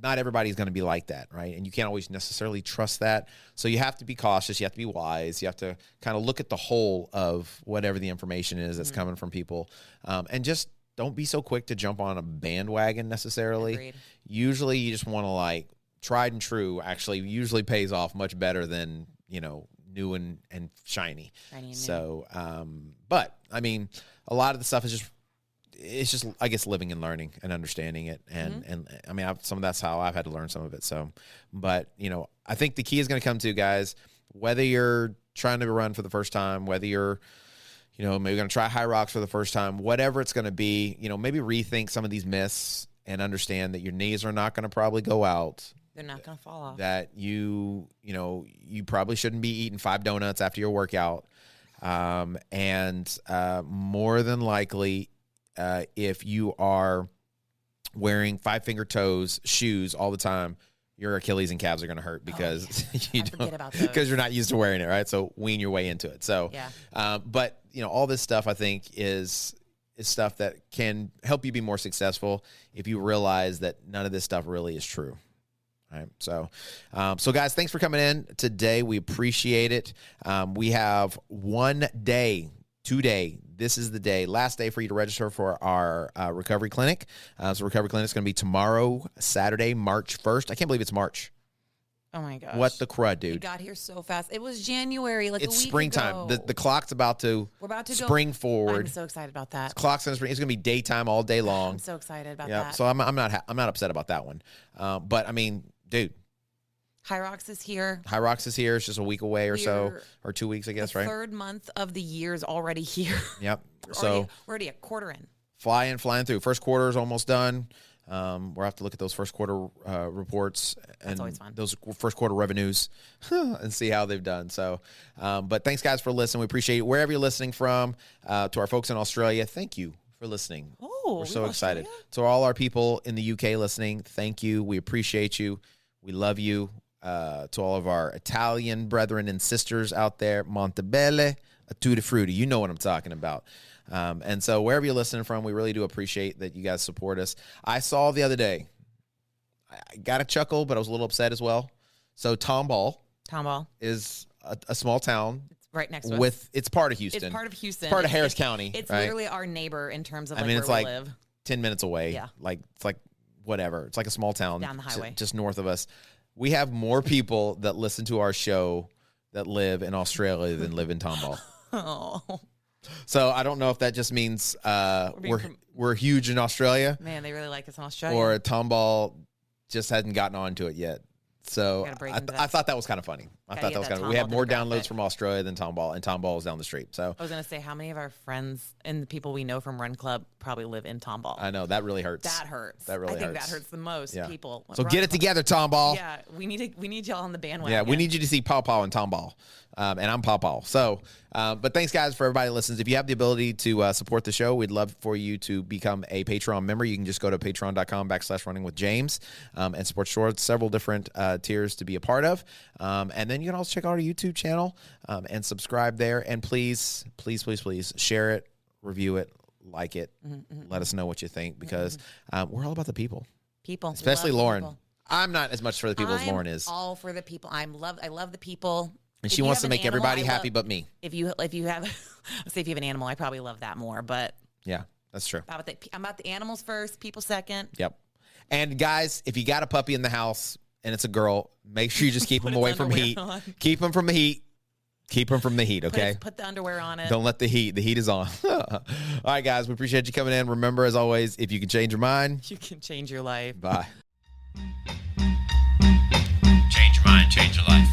not everybody's going to be like that, right? And you can't always necessarily trust that. So you have to be cautious. You have to be wise. You have to kind of look at the whole of whatever the information is that's coming from people and just don't be so quick to jump on a bandwagon necessarily. Agreed. Usually you just want to tried and true actually usually pays off much better than, new and shiny. So, but I mean, a lot of the stuff is just, I guess, living and learning and understanding it. And I mean, that's how I've had to learn some of it. So, but I think the key is going to come to, guys, whether you're trying to run for the first time, whether you're, maybe going to try Hyrox for the first time, whatever it's going to be, maybe rethink some of these myths and understand that your knees are not going to probably go out. They're not going to fall off. That you probably shouldn't be eating 5 donuts after your workout. And more than likely, if you are wearing 5-finger toes shoes all the time, your Achilles and calves are going to hurt because you're not used to wearing it, right? So wean your way into it. So, but all this stuff I think is stuff that can help you be more successful if you realize that none of this stuff really is true. All right. So, guys, thanks for coming in today. We appreciate it. We have one day, today. This is the day, last day for you to register for our recovery clinic. So recovery clinic is going to be tomorrow, Saturday, March 1st. I can't believe it's March. Oh my gosh. What the crud, dude. It got here so fast. It was January, it's a week springtime. ago. The clock's about to spring forward. I'm so excited about that. The clock's going to spring. It's going to be daytime all day long. I'm so excited about that. So I'm not upset about that one. But I mean, dude. Hyrox is here. Hyrox is here. It's just a week away or 2 weeks, I guess, right? The 3rd month of the year is already here. Yep. We're already a quarter in. Flying through. First quarter is almost done. We'll have to look at those first quarter reports and those first quarter revenues and see how they've done. So, but thanks, guys, for listening. We appreciate it. Wherever you're listening from, to our folks in Australia, thank you for listening. Oh, we're so excited. To all our people in the UK listening, thank you. We appreciate you. We love you. To all of our Italian brethren and sisters out there, Montebello, a tutti frutti. You know what I'm talking about. And so wherever you're listening from, we really do appreciate that you guys support us. I saw the other day, I got a chuckle, but I was a little upset as well. So Tomball is a small town. It's right next to us. It's part of Houston. It's part of Houston. It's part of Harris County. It's right? literally our neighbor in terms of where we live. 10 minutes away. Yeah. It's like whatever. It's like a small town. Down the highway. Just north of us. We have more people that listen to our show that live in Australia than live in Tomball. Oh. So I don't know if that just means we're huge in Australia. Man, they really like us in Australia. Or Tomball just hadn't gotten onto it yet. So I thought that was kind of funny. I thought that was kind of. We had more downloads from Australia than Tomball, and Tomball was down the street. So I was gonna say, how many of our friends and the people we know from Run Club probably live in Tomball? I know that really hurts. That hurts. That really hurts. I think that hurts the most. Yeah. People. So get it together, Tomball. Yeah, we need y'all on the bandwagon. Yeah, we need you to see Paw Paw and Tomball, and I'm Paw Paw. So, but thanks guys for everybody that listens. If you have the ability to support the show, we'd love for you to become a Patreon member. You can just go to patreon.com/runningwithjames and support shorts, several different tiers to be a part of. And then you can also check out our YouTube channel and subscribe there. And please share it, review it, like it. Let us know what you think, because we're all about the people. People. Especially Lauren. People. I'm not as much for the people as Lauren is. All for the people. I love the people. And she wants to make everybody happy but me. If you have say if you have an animal, I probably love that more, but yeah, that's true. I'm about the animals first, people second. Yep. And guys, if you got a puppy in the house and it's a girl, make sure you just keep them away from heat. Keep them from the heat. Keep them from the heat, okay? Put the underwear on it. Don't let the heat is on. All right, guys, we appreciate you coming in. Remember, as always, if you can change your mind, you can change your life. Bye. Change your mind, change your life.